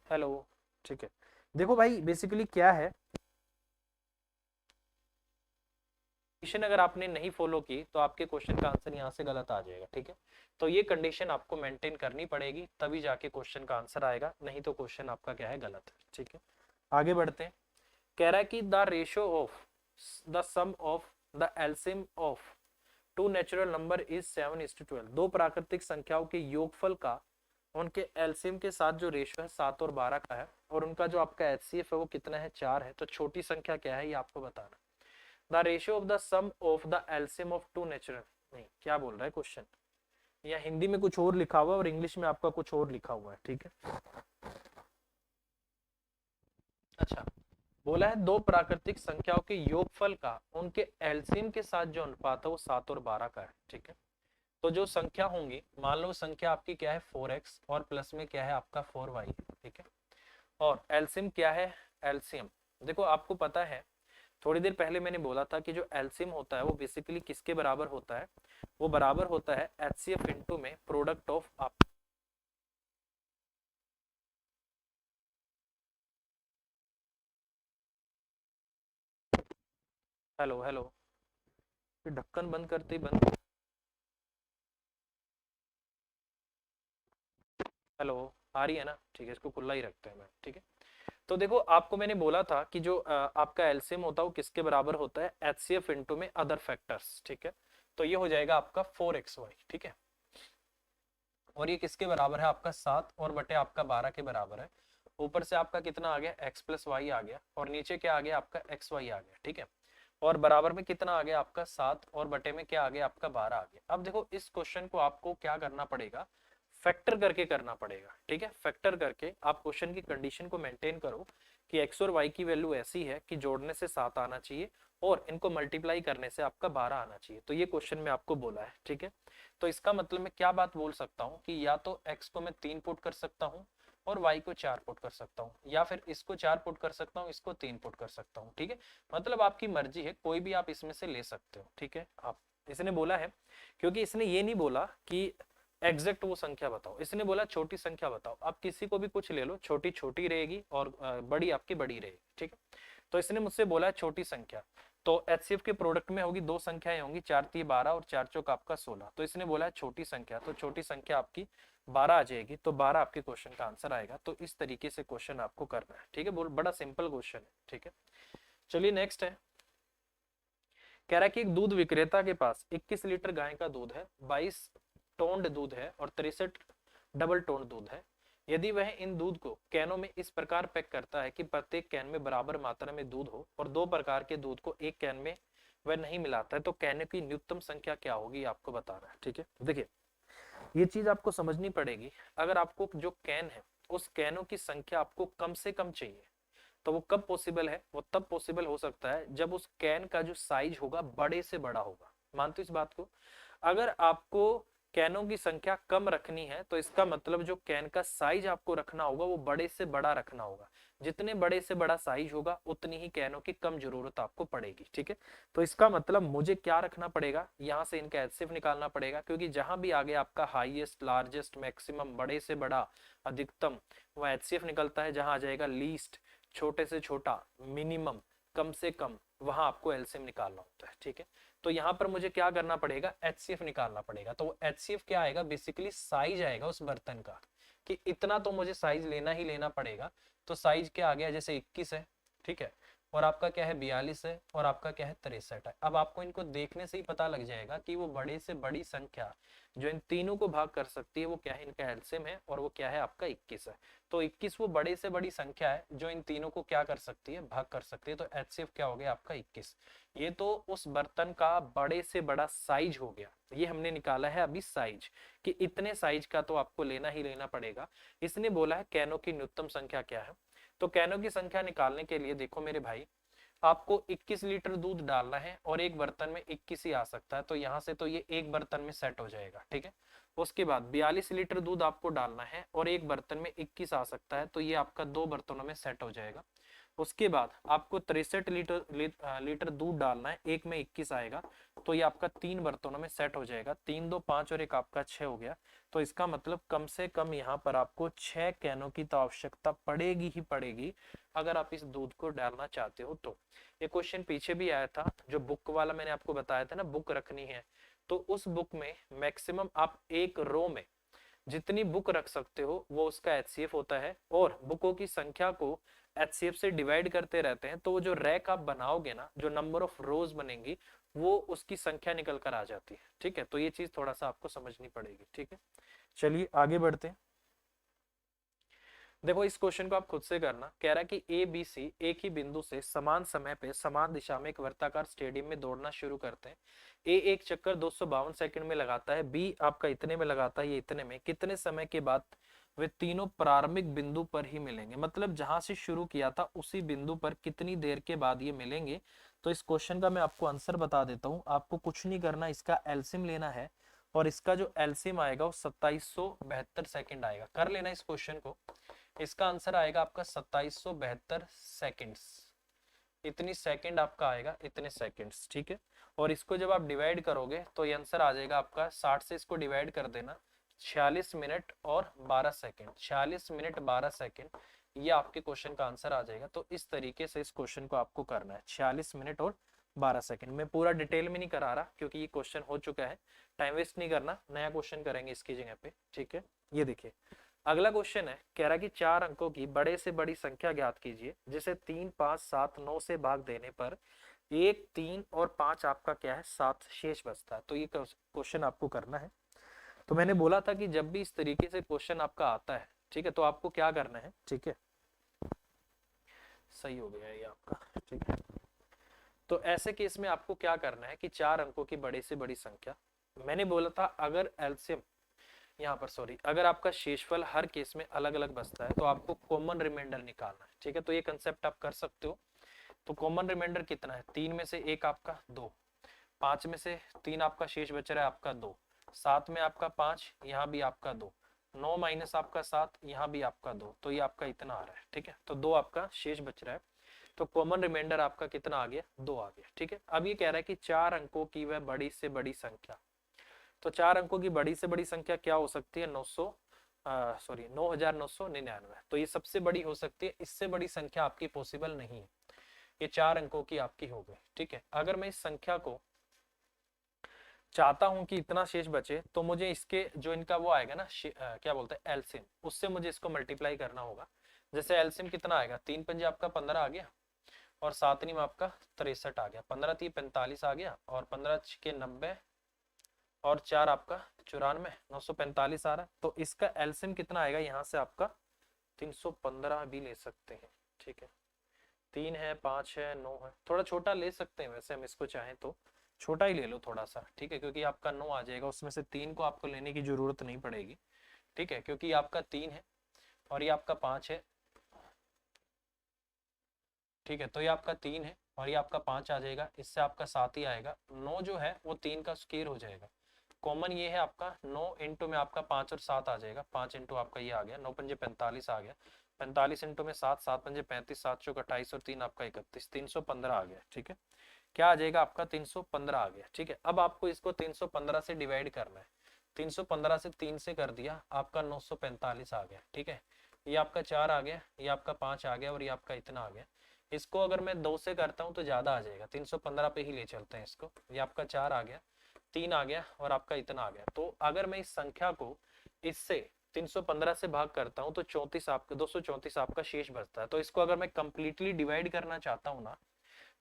हेलो। ठीक है, देखो भाई बेसिकली क्या है, कंडीशन अगर आपने नहीं फॉलो की तो आपके क्वेश्चन का आंसर यहाँ से गलत आ जाएगा। ठीक है, तो ये कंडीशन आपको मेंटेन करनी पड़ेगी, तभी जाके क्वेश्चन का आंसर आएगा, नहीं तो क्वेश्चन आपका क्या है, गलत है। ठीक है, आगे बढ़ते हैं। कह रहा है कि the ratio of the sum of the LCM of two natural number is 7:12। दो प्राकृतिक संख्याओं के योगफल का उनके एलसीएम के साथ जो रेशियो है 7 और 12 का है, और उनका जो आपका एचसीएफ है वो कितना है, 4 है। तो छोटी संख्या क्या है ये आपको बताना। The ratio of the sum of the LCM of two natural, नहीं क्या बोल रहा है क्वेश्चन, या हिंदी में कुछ और लिखा हुआ है और इंग्लिश में आपका कुछ और लिखा हुआ है। ठीक है, अच्छा, बोला है दो प्राकृतिक संख्याओं के योगफल का उनके एलसीएम के साथ जो अनुपात है वो 7 और 12 का है। ठीक है, तो जो संख्या होंगी, मान लो संख्या आपकी क्या है 4x और प्लस में क्या है आपका 4y। ठीक है, और एलसीएम क्या है, एलसीएम देखो आपको पता है, थोड़ी देर पहले मैंने बोला था कि जो एलसीएम होता है वो बेसिकली किसके बराबर होता है, वो बराबर होता है एचसीएफ इनटू में प्रोडक्ट ऑफ आप। हेलो हेलो, ढक्कन बंद करते ही बंद। हेलो, आ रही है ना? ठीक है, इसको खुला ही रखते हैं मैं। ठीक है, तो देखो आपको मैंने बोला था कि जो आपका एलसीएम होता है वो किसके बराबर होता है, एचसीएफ इनटू में अदर फैक्टर्स। ठीक है, तो ये हो जाएगा आपका 4xy। ठीक है, और ये किसके बराबर है आपका 7 और बटे आपका 12 के बराबर है। ऊपर से आपका कितना आ गया, x प्लस वाई आ गया, और नीचे क्या आ गया आपका एक्स वाई आ गया। ठीक है, और बराबर में कितना आ गया आपका 7 और बटे में क्या आ गया आपका 12 आ गया। अब देखो इस क्वेश्चन को आपको क्या करना पड़ेगा, फैक्टर करके करना पड़ेगा। ठीक है, फैक्टर करके आप क्वेश्चन की कंडीशन को मेंटेन करो कि x और y की वैल्यू ऐसी है कि जोड़ने से 7 आना चाहिए और इनको मल्टीप्लाई करने से आपका 12 आना चाहिए। तो ये क्वेश्चन में आपको बोला है। ठीक है, तो इसका मतलब मैं क्या बात बोल सकता हूँ कि या तो x को मैं 3 पुट कर सकता हूँ और y को 4 पुट कर सकता हूँ, या फिर इसको 4 पुट कर सकता हूँ, इसको 3 पुट कर सकता हूँ। ठीक है, मतलब आपकी मर्जी है, कोई भी आप इसमें से ले सकते हो। ठीक है, आप इसने बोला है, क्योंकि इसने ये नहीं बोला कि एग्जैक्ट वो संख्या बताओ, इसने बोला छोटी संख्या बताओ। आप किसी को भी कुछ ले लो, छोटी छोटी रहेगी और बड़ी आपकी बड़ी रहेगी। ठीक है, तो इसने मुझसे बोला है छोटी संख्या, तो एचसीएफ के प्रोडक्ट में होगी दो संख्याएं होंगी, 4×3 = 12 और 4×4 आपका 16। तो इसने बोला है छोटी संख्या, तो छोटी संख्या आपकी 12 आ जाएगी, तो 12 आपके क्वेश्चन का आंसर आएगा। तो इस तरीके से क्वेश्चन आपको करना है। ठीक है, बोल बड़ा सिंपल क्वेश्चन है। ठीक है, चलिए नेक्स्ट है। कह रहा है कि एक दूध विक्रेता के पास 21 लीटर गाय का दूध है, 22 टोन्ड दूध है और 63 डबल टोन्ड दूध है। यदि वह इन दूध को कैनों में इस प्रकार पैक करता है कि प्रत्येक कैन में बराबर मात्रा में दूध हो, और दो प्रकार के दूध को एक कैन में वह नहीं मिलाता है, तो कैन की न्यूनतम संख्या क्या होगी आपको बताना है। ठीक है, देखिए ये चीज आपको समझनी पड़ेगी। अगर आपको जो कैन है उस कैनों की संख्या आपको कम से कम चाहिए, तो वो कब पॉसिबल है, वो तब पॉसिबल हो सकता है जब उस कैन का जो साइज होगा बड़े से बड़ा होगा। मानते हो इस बात को? अगर आपको कैनों की संख्या कम रखनी है तो इसका मतलब जो कैन का साइज आपको रखना होगा वो बड़े से बड़ा रखना होगा। जितने बड़े से बड़ा साइज होगा उतनी ही कैनों की कम जरूरत आपको पड़ेगी। ठीक है, तो इसका मतलब मुझे क्या रखना पड़ेगा, यहाँ से इनका एचसीएफ निकालना पड़ेगा, क्योंकि जहां भी आगे आपका हाईएस्ट, लार्जेस्ट, मैक्सिमम, बड़े से बड़ा, अधिकतम, वह एचसीएफ निकलता है। जहां आ जाएगा लीस्ट, छोटे से छोटा, मिनिमम, कम से कम, वहां आपको एलसीएम निकालना होता है। ठीक है, तो यहाँ पर मुझे क्या करना पड़ेगा, एचसीएफ निकालना पड़ेगा। तो एचसीएफ क्या आएगा, बेसिकली साइज आएगा उस बर्तन का, कि इतना तो मुझे साइज लेना ही लेना पड़ेगा। तो साइज क्या आ गया, जैसे 21 है। ठीक है, और आपका क्या है 42 है, और आपका क्या है 63 है। अब आपको इनको देखने से ही पता लग जाएगा कि वो बड़े से बड़ी संख्या जो इन तीनों को भाग कर सकती है वो क्या है, इनका एलसीएम है, और वो क्या है आपका 21 है। तो 21 वो बड़े से बड़ी संख्या है जो इन तीनों को क्या कर सकती है, भाग कर सकती है। तो एचसीएफ क्या हो गया आपका 21। ये तो उस बर्तन का बड़े से बड़ा साइज हो गया, ये हमने निकाला है अभी साइज, कि इतने साइज का तो आपको लेना ही लेना पड़ेगा। इसने बोला है कैनों की न्यूनतम संख्या क्या है, तो कैनों की संख्या निकालने के लिए देखो मेरे भाई, आपको 21 लीटर दूध डालना है और एक बर्तन में 21 ही आ सकता है, तो यहाँ से तो ये एक बर्तन में सेट हो जाएगा, ठीक है। उसके बाद 42 लीटर दूध आपको डालना है और एक बर्तन में 21 आ सकता है, तो ये आपका दो बर्तनों में सेट हो जाएगा। उसके बाद आपको 63 लीटर दूध डालना है, एक में 21 आएगा, तो ये आपका तीन बर्तनों में सेट हो जाएगा। 3 2 5 और एक आपका 6 हो गया। तो इसका मतलब कम से कम यहाँ पर आपको 6 कैनों की तो आवश्यकता पड़ेगी ही पड़ेगी, अगर आप इस दूध को डालना चाहते हो तो। ये क्वेश्चन पीछे भी आया था, जो बुक वाला मैंने आपको बताया था ना, बुक रखनी है, तो उस बुक में मैक्सिमम आप एक रो में जितनी बुक रख सकते हो वो उसका एचसीएफ होता है, और बुकों की संख्या को एचसीएफ से डिवाइड करते रहते हैं, तो वो जो रैक आप बनाओगे ना, जो नंबर ऑफ रोज बनेंगी, वो उसकी संख्या निकल कर आ जाती है, ठीक है। तो ये चीज थोड़ा सा आपको समझनी पड़ेगी, ठीक है। चलिए आगे बढ़ते हैं। देखो इस क्वेश्चन को आप खुद से करना। कह रहा है कि ए बी सी एक ही बिंदु से समान समय पे समान दिशा में एक वर्ताकार स्टेडियम में दौड़ना शुरू करते हैं। ए एक चक्कर 252 सेकंड में लगाता है, बी आपका इतने में लगाता है, ये इतने में। कितने समय के बाद वे तीनों प्रारंभिक बिंदु पर ही मिलेंगे, मतलब जहां से शुरू किया था उसी बिंदु पर कितनी देर के बाद ये मिलेंगे। तो इस क्वेश्चन का मैं आपको आंसर बता देता हूँ। आपको कुछ नहीं करना, इसका एलसीएम लेना है, और इसका जो एलसीएम आएगा वो 2772 सेकंड आएगा। कर लेना इस क्वेश्चन को। इसका आंसर आएगा आपका 2772 सेकंड्स। इतनी सेकंड आपका आएगा, इतने सेकंड्स, ठीक है। और इसको जब आप डिवाइड करोगे तो ये आंसर आ जाएगा आपका 60 से इसको डिवाइड कर देना, 46 मिनट और 12 सेकंड। 46 मिनट 12 सेकंड, ये आपके क्वेश्चन का आंसर आ जाएगा। तो इस तरीके से इस क्वेश्चन को आपको करना है, 46 मिनट और 12 सेकंड। मैं पूरा डिटेल में नहीं करा रहा क्योंकि ये क्वेश्चन हो चुका है, टाइम वेस्ट नहीं करना, नया क्वेश्चन करेंगे इसकी जगह पे, ठीक है। ये देखिए अगला क्वेश्चन है, कह रहा है कि 4 अंकों की बड़े से बड़ी संख्या ज्ञात कीजिए जिसे 3 5 7 9 से भाग देने पर 1 3 और 5 आपका क्या है, 7 शेष बचता है। तो ये क्वेश्चन आपको करना है। तो मैंने बोला था कि जब भी इस तरीके से क्वेश्चन आपका आता है, ठीक है, तो आपको क्या करना है, ठीक है। सही हो गया ये आपका, ठीक है। तो ऐसे केस में आपको क्या करना है कि 4 अंकों की बड़ी से बड़ी संख्या, मैंने बोला था अगर एलसीएम यहाँ पर सॉरी, अगर आपका शेषफल हर केस में अलग अलग बचता है तो आपको कॉमन रिमाइंडर निकालना है, ठीक है। तो ये कंसेप्ट आप कर सकते हो। तो कॉमन रिमाइंडर कितना है, 3 में से 1 आपका 2, 5 में से 3 आपका शेष बच रहा है आपका 2, 7 में आपका 5, यहाँ भी आपका 2, 9 माइनस आपका 7, यहाँ भी आपका 2, तो ये आपका इतना आ रहा है, ठीक है। तो 2 आपका शेष बच रहा है, तो कॉमन रिमाइंडर आपका कितना आ गया, 2 आ गया, ठीक है। अब ये कह रहा है कि 4 अंकों की वह बड़ी से बड़ी संख्या, तो 4 अंकों की बड़ी से बड़ी संख्या क्या हो सकती है, 9999। तो ये सबसे बड़ी हो सकती है, इससे बड़ी संख्या आपकी पॉसिबल नहीं है। ये 4 अंकों की आपकी हो गई, ठीक है। अगर मैं इस संख्या को चाहता हूं कि इतना शेष बचे, तो मुझे इसके जो इनका वो आएगा ना, क्या बोलते हैं, एलसीएम, उससे मुझे इसको मल्टीप्लाई करना होगा। जैसे एलसीएम कितना आएगा, 3 पंजे आपका 15 आ गया, और 7 नीम आपका 63 आ गया, 15 3 45 आ गया, और 15 के 90, और 4 आपका 94, 945 आ रहा है। तो इसका एलसीएम कितना आएगा, यहाँ से आपका 315 भी ले सकते हैं, ठीक है। 3 है, 5 है, 9 है, थोड़ा छोटा ले सकते हैं वैसे हम इसको चाहें तो, छोटा ही ले लो थोड़ा सा, ठीक है, क्योंकि आपका 9 आ जाएगा, उसमें से 3 को आपको लेने की जरूरत नहीं पड़ेगी, ठीक है, क्योंकि आपका 3 है और ये आपका 5 है, ठीक है। तो ये आपका 3 है और ये आपका 5 आ जाएगा, इससे आपका 7 ही आएगा। 9 जो है वो 3 का स्क्वायर हो जाएगा। कॉमन ये है आपका 9 इंटू में आपका 5 और 7 आ जाएगा, 5 इंटू आपका ये आ गया, 9 पंजे 45 आ गया, 45 इंटू में 7, 7 पंजे 35, 7 चौक 28 और 3 आपका 31, 315 आ गया, ठीक है। क्या आ जाएगा आपका, 315 आ गया, ठीक है। अब आपको इसको 315 से डिवाइड करना है। 315 से 3 से कर दिया, आपका 945 आ गया, ठीक है। ये आपका 4 आ गया, ये आपका 5 आ गया, और ये आपका इतना आ गया। इसको अगर मैं 2 से करता हूँ तो ज्यादा आ जाएगा, 315 पे ही ले चलते हैं इसको। ये आपका 4 आ गया, 3 आ गया, और आपका इतना आ गया। तो अगर मैं इस संख्या को इससे 315 से भाग करता हूं तो 34 आपका 234 आपका शेष बचता है। तो इसको अगर मैं कंप्लीटली डिवाइड करना चाहता हूं ना,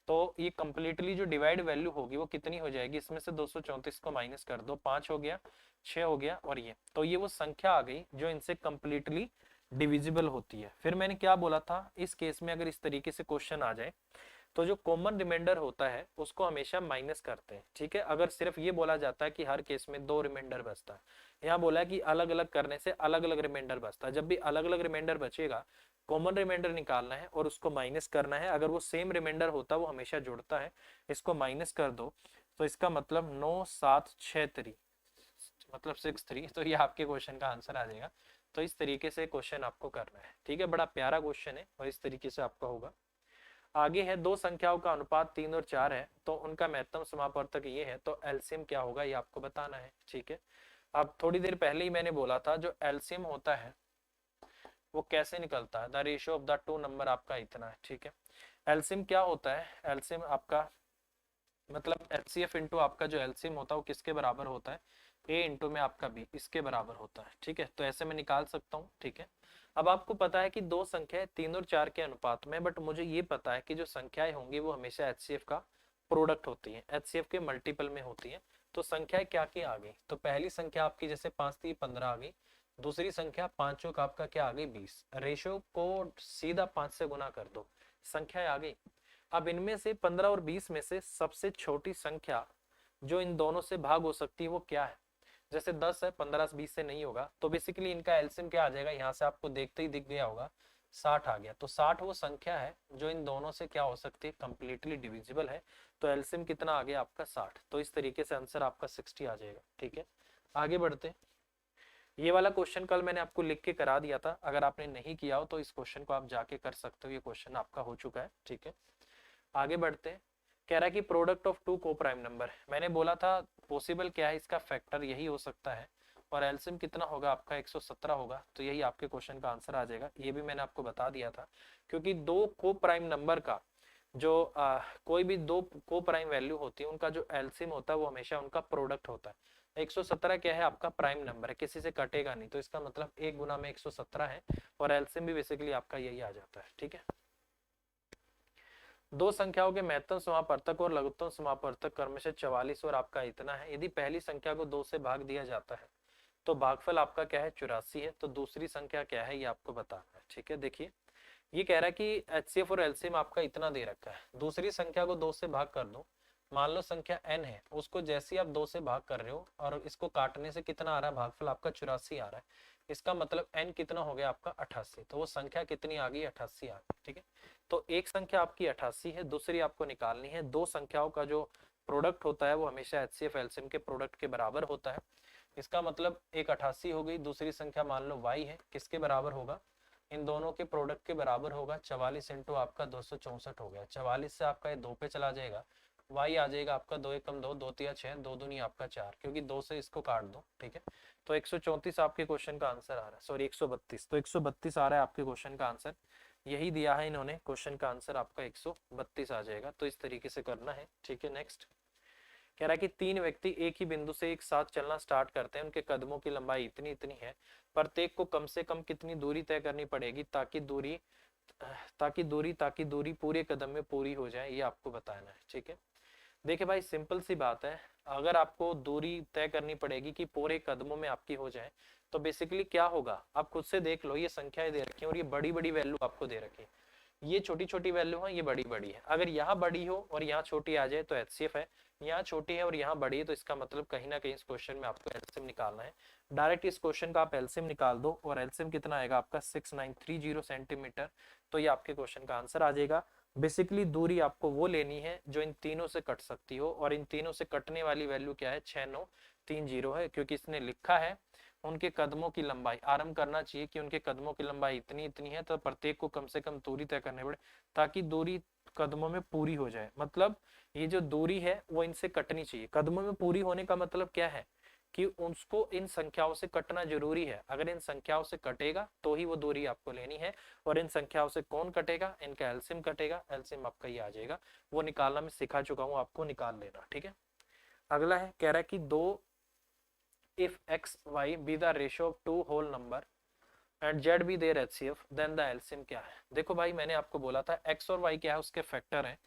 तो ये कंप्लीटली जो डिवाइड वैल्यू होगी वो कितनी हो जाएगी, इसमें से 234 को माइनस कर दो, 5 हो गया, 6 हो गया, और ये तो ये वो संख्या आ गई जो इनसे कंप्लीटली डिविजिबल होती है। फिर मैंने क्या बोला था, इस केस में अगर इस तरीके से क्वेश्चन आ जाए तो जो कॉमन रिमाइंडर होता है उसको हमेशा माइनस करते हैं, ठीक है। अगर सिर्फ ये बोला जाता है कि हर केस में 2 रिमाइंडर बचता है, यहाँ बोला है कि अलग अलग करने से अलग अलग रिमाइंडर बचता है। जब भी अलग अलग रिमाइंडर बचेगा कॉमन रिमाइंडर निकालना है और उसको माइनस करना है। अगर वो सेम रिमाइंडर होता वो हमेशा जुड़ता है, इसको माइनस कर दो तो इसका मतलब 9 7 6 3 मतलब 6 3, तो ये आपके क्वेश्चन का आंसर आ जाएगा। तो इस तरीके से क्वेश्चन आपको करना है, ठीक है। बड़ा प्यारा क्वेश्चन है और इस तरीके से आपका होगा। आगे है दो संख्याओं का अनुपात 3 और 4 है तो उनका महत्तम समापवर्तक ये है, तो एलसीएम क्या होगा ये आपको बताना है, ठीक है। अब थोड़ी देर पहले ही मैंने बोला था जो एलसीएम होता है वो कैसे निकलता है, the ratio of the two number आपका इतना है, ठीक है। एलसीएम क्या होता है, एलसीएम आपका मतलब एचसीएफ इंटू आपका जो एलसीएम होता है वो किसके बराबर होता है, ए इंटू में आपका बी, इसके बराबर होता है, ठीक है। तो ऐसे मैं निकाल सकता हूँ, ठीक है। अब आपको पता है कि दो संख्याएं 3 और 4 के अनुपात में, बट मुझे ये पता है कि जो संख्याएं होंगी वो हमेशा एचसीएफ का प्रोडक्ट होती है, एचसीएफ के मल्टीपल में होती है। तो संख्याएं क्या की आ गई, तो पहली संख्या आपकी जैसे 5 3 15 आ गई, दूसरी संख्या 5 का आपका क्या आ गई 20, रेशियो को सीधा 5 से गुना कर दो, संख्याएं आ गई। अब इनमें से 15 और 20 में से सबसे छोटी संख्या जो इन दोनों से भाग हो सकती है वो क्या है, जैसे 10 है, 15 20 से नहीं होगा, तो बेसिकली इनका एलसीएम क्या आ जाएगा, यहाँ से आपको देखते ही दिख गया होगा 60 आ गया। तो 60 वो संख्या है जो इन दोनों से क्या हो सकती है, कंप्लीटली डिविजिबल है। तो एलसीएम कितना आ गया आपका 60, तो इस तरीके से आंसर आपका 60 आ जाएगा, ठीक है। आगे बढ़ते, ये वाला क्वेश्चन कल मैंने आपको लिख के करा दिया था, अगर आपने नहीं किया हो तो इस क्वेश्चन को आप जाके कर सकते हो, ये क्वेश्चन आपका हो चुका है, ठीक है। आगे बढ़ते हैं, कह रहा है कि प्रोडक्ट ऑफ टू को प्राइम नंबर, मैंने बोला था पॉसिबल क्या है, इसका फैक्टर यही हो सकता है, और एलसीएम कितना होगा आपका 117 होगा, तो यही आपके क्वेश्चन का आंसर आ जाएगा। ये भी मैंने आपको बता दिया था, क्योंकि दो को प्राइम नंबर का जो कोई भी दो को प्राइम वैल्यू होती है उनका जो एलसीएम होता है वो हमेशा उनका प्रोडक्ट होता है। 117 क्या है आपका प्राइम नंबर है, किसी से कटेगा नहीं, तो इसका मतलब 1 गुना में 117 है, और एलसीएम भी बेसिकली आपका यही आ जाता है, ठीक है। दो संख्याओं के महत्तम समापवर्तक और लघुत्तम समापवर्तक क्रम से 44 और आपका इतना है। यदि पहली संख्या को 2 से भाग दिया जाता है तो भागफल आपका क्या है 84 है, तो दूसरी संख्या क्या है ये आपको बताना है, ठीक है। देखिए ये कह रहा है कि एचसीएफ और एलसीएम आपका इतना दे रखा है, दूसरी संख्या को 2 से भाग कर दो, मान लो संख्या n है, उसको जैसे ही आप 2 से भाग कर रहे हो और इसको काटने से कितना आ रहा है, भागफल आपका 84 आ रहा है, इसका मतलब n कितना हो गया आपका 88, तो वो संख्या कितनी आ गई 88 आ गई, ठीक है। तो एक संख्या आपकी 88 है, दूसरी आपको निकालनी है। दो संख्याओं का जो प्रोडक्ट होता है वो हमेशा एचसीएफ एलसीएम के प्रोडक्ट के बराबर होता है, इसका मतलब एक 88 हो गई, दूसरी संख्या मान लो y है, किसके बराबर होगा, इन दोनों के प्रोडक्ट के बराबर होगा, 44 इंटू आपका 264 हो गया, 44 से आपका ये 2 पे चला जाएगा, y आ जाएगा आपका 2 एकम 2, 2 तिया 6, 2 दूनी आपका 4, क्योंकि 2 से इसको काट दो, ठीक है। तो 134 आपके क्वेश्चन का आंसर आ रहा है, सॉरी 132, तो 132 आ रहा है आपके क्वेश्चन का आंसर, यही दिया है इन्होंने, क्वेश्चन का आंसर आपका 132 आ जाएगा। तो इस तरीके से करना है, ठीक है। नेक्स्ट कह रहा है कि तीन व्यक्ति एक ही बिंदु से एक साथ चलना स्टार्ट करते हैं, उनके कदमों की लंबाई इतनी इतनी है, प्रत्येक को कम से कम कितनी दूरी तय करनी पड़ेगी ताकि दूरी पूरे कदम में पूरी हो जाए, ये आपको बताना है, ठीक है। देखिए भाई सिंपल सी बात है, अगर आपको दूरी तय करनी पड़ेगी कि पूरे कदमों में आपकी हो जाए, तो बेसिकली क्या होगा आप खुद से देख लो, ये संख्याएं दे रखी हैं और ये बड़ी बड़ी वैल्यू आपको दे रखी है, ये छोटी छोटी वैल्यू है, ये बड़ी बड़ी है, अगर यहाँ बड़ी हो और यहाँ छोटी आ जाए तो एचसीएफ है, यहाँ छोटी है और यहाँ बड़ी है तो इसका मतलब कहीं ना कहीं इस क्वेश्चन में आपको एलसीएम निकालना है। डायरेक्ट इस क्वेश्चन का आप एलसीएम निकाल दो और एलसीएम कितना आएगा आपका 6930 सेंटीमीटर, तो ये आपके क्वेश्चन का आंसर आ जाएगा। बेसिकली दूरी आपको वो लेनी है जो इन तीनों से कट सकती हो, और इन तीनों से कटने वाली वैल्यू क्या है 6930 है, क्योंकि इसने लिखा है उनके कदमों की लंबाई, आरंभ करना चाहिए कि उनके कदमों की लंबाई इतनी इतनी है, तो प्रत्येक को कम से कम दूरी तय करनी पड़े ताकि दूरी कदमों में पूरी हो जाए, मतलब ये जो दूरी है वो इनसे कटनी चाहिए। कदमों में पूरी होने का मतलब क्या है कि उसको इन संख्याओं से कटना जरूरी है, अगर इन संख्याओं से कटेगा तो ही वो दूरी आपको लेनी है, और इन संख्याओं से कौन कटेगा, इनका एलसीएम कटेगा, एलसीएम आपका ये आ जाएगा, वो निकालना मैं सिखा चुका हूँ, आपको निकाल लेना, ठीक है। अगला है कह रहा है कि दो if x y be the ratio of two whole number and z be their HCF then the LCM क्या है। देखो भाई मैंने आपको बोला था x और y क्या है उसके फैक्टर हैं,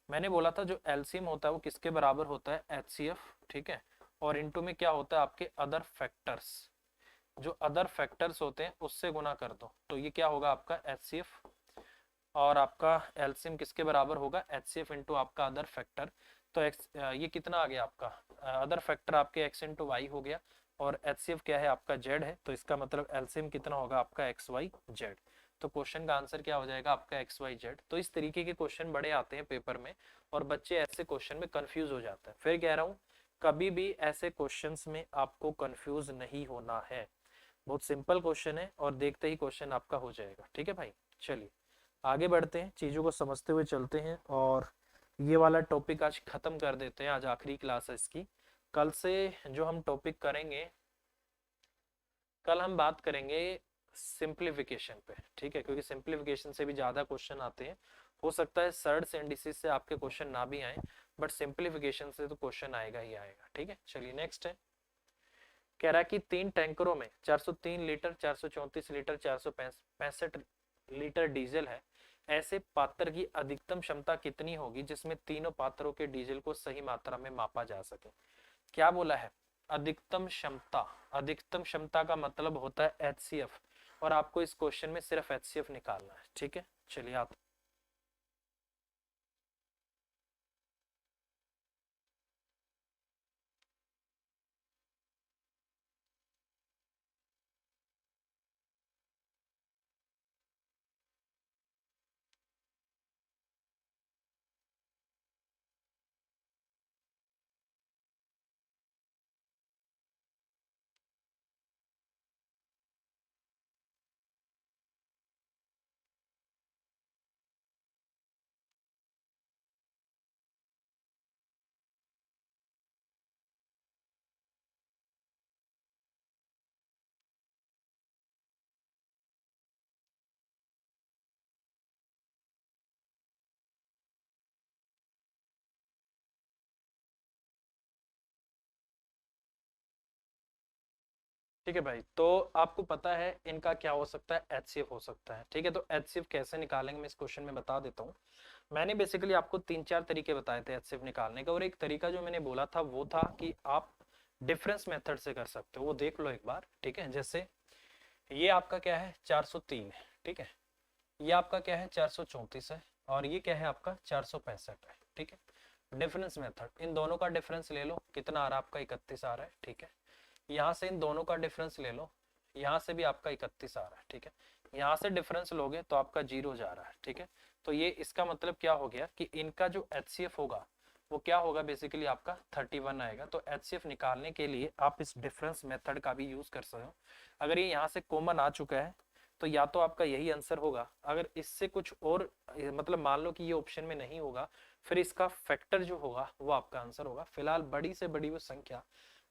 मैंने बोला था जो LCM होता है वो किसके बराबर होता है HCF, ठीक है, और इनटू में क्या होता है आपके अदर फैक्टर्स, जो अदर फैक्टर्स होते हैं उससे गुना कर दो, तो ये क्या होगा आपका HCF, और आपका एलसीएम किसके बराबर होगा HCF इंटू आपका अदर फैक्टर, तो ये कितना आ गया आपका अदर फैक्टर आपके x इंटू वाई हो गया, और HCF क्या है आपका z है, तो इसका मतलब एलसीएम कितना होगा आपका XYZ, तो क्वेश्चन का आंसर क्या हो जाएगा आपका एक्स वाई जेड। तो इस तरीके के क्वेश्चन बड़े आते हैं पेपर में और बच्चे ऐसे क्वेश्चन में कंफ्यूज हो जाते हैं। फिर कह रहा हूँ कभी भी ऐसे क्वेश्चंस में आपको कंफ्यूज नहीं होना है, बहुत सिंपल क्वेश्चन है और देखते ही क्वेश्चन आपका हो जाएगा। ठीक है भाई, चलिए आगे बढ़ते हैं, चीजों को समझते हुए चलते हैं और ये वाला टॉपिक आज खत्म कर देते हैं। आज आखिरी क्लास है इसकी। कल से जो हम टॉपिक करेंगे, कल हम बात करेंगे सिंप्लीफिकेशन पे, ठीक है, क्योंकि सिंप्लीफिकेशन से भी ज्यादा क्वेश्चन आते हैं। हो सकता है सर्ड्स एंड डिसीज से आपके क्वेश्चन ना भी आए, बट सिंप्लीफिकेशन से तो क्वेश्चन आएगा ही आएगा। ठीक है, चलिए नेक्स्ट है। कह रहा है कि 3 टैंकरों में 403 लीटर, 434 लीटर, 465 लीटर डीजल है। ऐसे पात्र की अधिकतम क्षमता कितनी होगी जिसमें तीनों पात्रों के डीजल को सही मात्रा में मापा जा सके। क्या बोला है, अधिकतम क्षमता। अधिकतम क्षमता का मतलब होता है एचसीएफ, और आपको इस क्वेश्चन में सिर्फ एचसीएफ निकालना है। ठीक है, चलिए आप ठीक है भाई, तो आपको पता है इनका क्या हो सकता है, एचसीएफ हो सकता है। ठीक है, तो एचसीएफ कैसे निकालेंगे मैं इस क्वेश्चन में बता देता हूँ। मैंने बेसिकली आपको 3-4 तरीके बताए थे एचसीएफ निकालने का, और एक तरीका जो मैंने बोला था वो था कि आप डिफरेंस मेथड से कर सकते हो, वो देख लो एक बार। ठीक है, जैसे ये आपका क्या है 403 है, ठीक है, ये आपका क्या है 434 है, और ये क्या है आपका 465 है। ठीक है, डिफरेंस मेथड, इन दोनों का डिफरेंस ले लो, कितना आ रहा है आपका 31 आ रहा है। ठीक है, यहाँ से इन दोनों का डिफरेंस ले लो, यहाँ से भी आपका 31 आ रहा है। ठीक है, यहाँ से डिफरेंस लोगे तो आपका 0 जा रहा है। ठीक है, तो ये इसका मतलब क्या हो गया कि इनका जो एचसीएफ होगा वो क्या होगा, बेसिकली आपका 31 आएगा। तो एचसीएफ निकालने के लिए आप इस डिफरेंस मेथड का भी यूज कर सकते हो। अगर ये यहाँ से कॉमन आ चुका है तो या तो आपका यही आंसर होगा, अगर इससे कुछ और मतलब मान लो कि ये ऑप्शन में नहीं होगा, फिर इसका फैक्टर जो होगा वो आपका आंसर होगा। फिलहाल बड़ी से बड़ी वो संख्या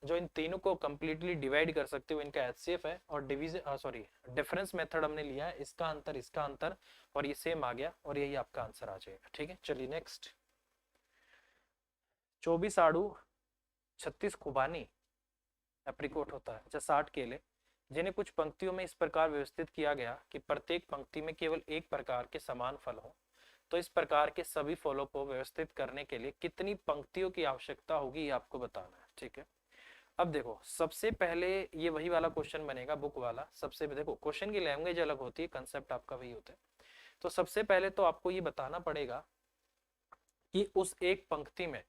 जो इन तीनों को कंप्लीटली डिवाइड कर सकते हो इनका एचसीएफ है, और डिवीजन सॉरी डिफरेंस मेथड हमने लिया है, इसका अंतर और ये सेम आ गया, और यही आपका आंसर आ जाएगा। ठीक है, चलिए नेक्स्ट। 24 आड़ू, 36 खुबानी एप्रिकॉट होता है, अच्छा 60 केले, जिन्हें कुछ पंक्तियों में इस प्रकार व्यवस्थित किया गया कि प्रत्येक पंक्ति में केवल एक प्रकार के समान फल हो, तो इस प्रकार के सभी फलों को व्यवस्थित करने के लिए कितनी पंक्तियों की आवश्यकता होगी, ये आपको बताना है। ठीक है, अब देखो सबसे पहले ये वही वाला क्वेश्चन बनेगा बुक वाला। सबसे देखो क्वेश्चन की लैंग्वेज अलग होती है, कंसेप्ट आपका वही होता है। तो सबसे पहले तो आपको ये बताना पड़ेगा कि उस एक पंक्ति में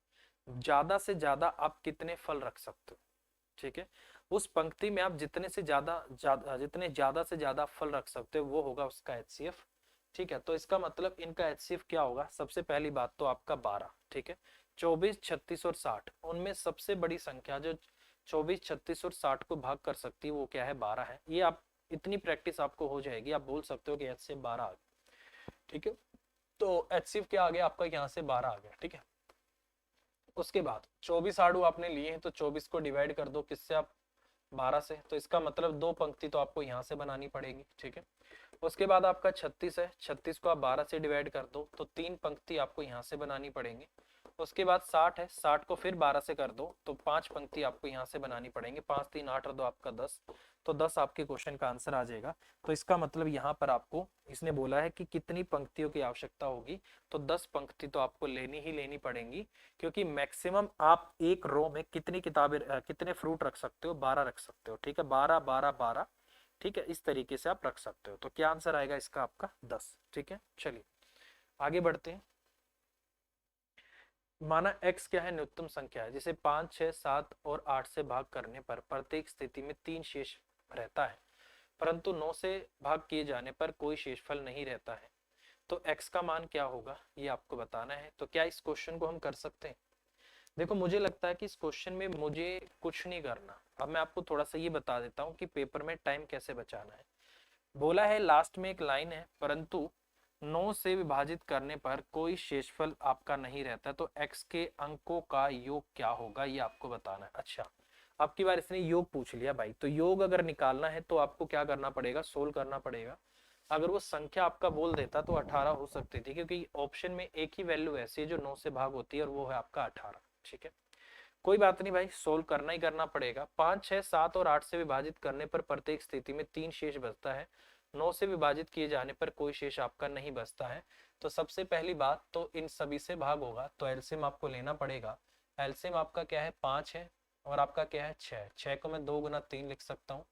ज्यादा से ज्यादा आप कितने फल रख सकते हो। ठीक है, उस पंक्ति में आप जितने ज्यादा से ज्यादा फल रख सकते हो वो होगा उसका एचसीएफ। ठीक है, तो इसका मतलब इनका एचसीएफ क्या होगा, सबसे पहली बात तो आपका 12। ठीक है, 24, 36 और 60, उनमें सबसे बड़ी संख्या जो 24, 36 और 60 को भाग कर सकती है वो क्या है, 12 है। ये आप इतनी प्रैक्टिस आपको हो जाएगी, आप बोल सकते हो कि एचसीएफ 12 आ गया। ठीक है, तो एचसीएफ क्या आ गया आपका, यहाँ से 12 आ गया। ठीक है, उसके बाद 24 आड़ू आपने लिए हैं तो 24 को डिवाइड कर दो किससे, आप 12 से, तो इसका मतलब दो पंक्ति तो आपको यहाँ से बनानी पड़ेगी। ठीक है, उसके बाद आपका 36 है, 36 को आप 12 से डिवाइड कर दो तो तीन पंक्ति आपको यहाँ से बनानी पड़ेंगी। उसके बाद 60 है, 60 को फिर 12 से कर दो तो पांच पंक्ति आपको यहाँ से बनानी पड़ेंगे, 5 3 8 और 2 आपका 10, तो 10 आपके क्वेश्चन का आंसर आ जाएगा। तो इसका मतलब यहाँ पर आपको इसने बोला है कि कितनी पंक्तियों की आवश्यकता होगी, तो 10 पंक्ति तो आपको लेनी ही लेनी पड़ेंगी, क्योंकि मैक्सिमम आप एक रो में कितनी किताबें कितने फ्रूट रख सकते हो, 12 रख सकते हो। ठीक है, 12 12 12, ठीक है, इस तरीके से आप रख सकते हो। तो क्या आंसर आएगा इसका आपका 10। ठीक है, चलिए आगे बढ़ते हैं। माना x क्या है, न्यूनतम संख्या है जिसे 5 6 7 और 8 से भाग करने पर प्रत्येक स्थिति में 3 शेष रहता है, परंतु 9 से भाग किए जाने पर कोई शेषफल नहीं रहता है, तो x का मान क्या होगा ये आपको बताना है। तो क्या इस क्वेश्चन को हम कर सकते हैं? देखो मुझे लगता है कि इस क्वेश्चन में मुझे कुछ नहीं करना। अब मैं आपको थोड़ा सा ये बता देता हूँ कि पेपर में टाइम कैसे बचाना है। बोला है लास्ट में एक लाइन है, परंतु 9 से विभाजित करने पर कोई शेषफल आपका नहीं रहता, तो x के अंकों का योग क्या होगा ये आपको बताना है। अच्छा, अब की बार इसने योग पूछ लिया भाई, तो योग अगर निकालना है तो आपको क्या करना पड़ेगा, सोल्व करना पड़ेगा। अगर वो संख्या आपका बोल देता तो 18 हो सकती थी, क्योंकि ऑप्शन में एक ही वैल्यू ऐसी है जो 9 से भाग होती है और वो है आपका 18। ठीक है, कोई बात नहीं भाई, सोल्व करना ही करना पड़ेगा। 5, 6, 7 और 8 से विभाजित करने पर प्रत्येक स्थिति में 3 शेष बचता है। 9 से विभाजित किए जाने पर कोई शेष आपका नहीं बचता है। तो सबसे पहली बात तो इन सभी से भाग होगा, तो एलसीएम आपको लेना पड़ेगा। एलसीएम आपका क्या है, 5 है और आपका क्या है 6। 6 को मैं 2 गुना 3 लिख सकता हूँ।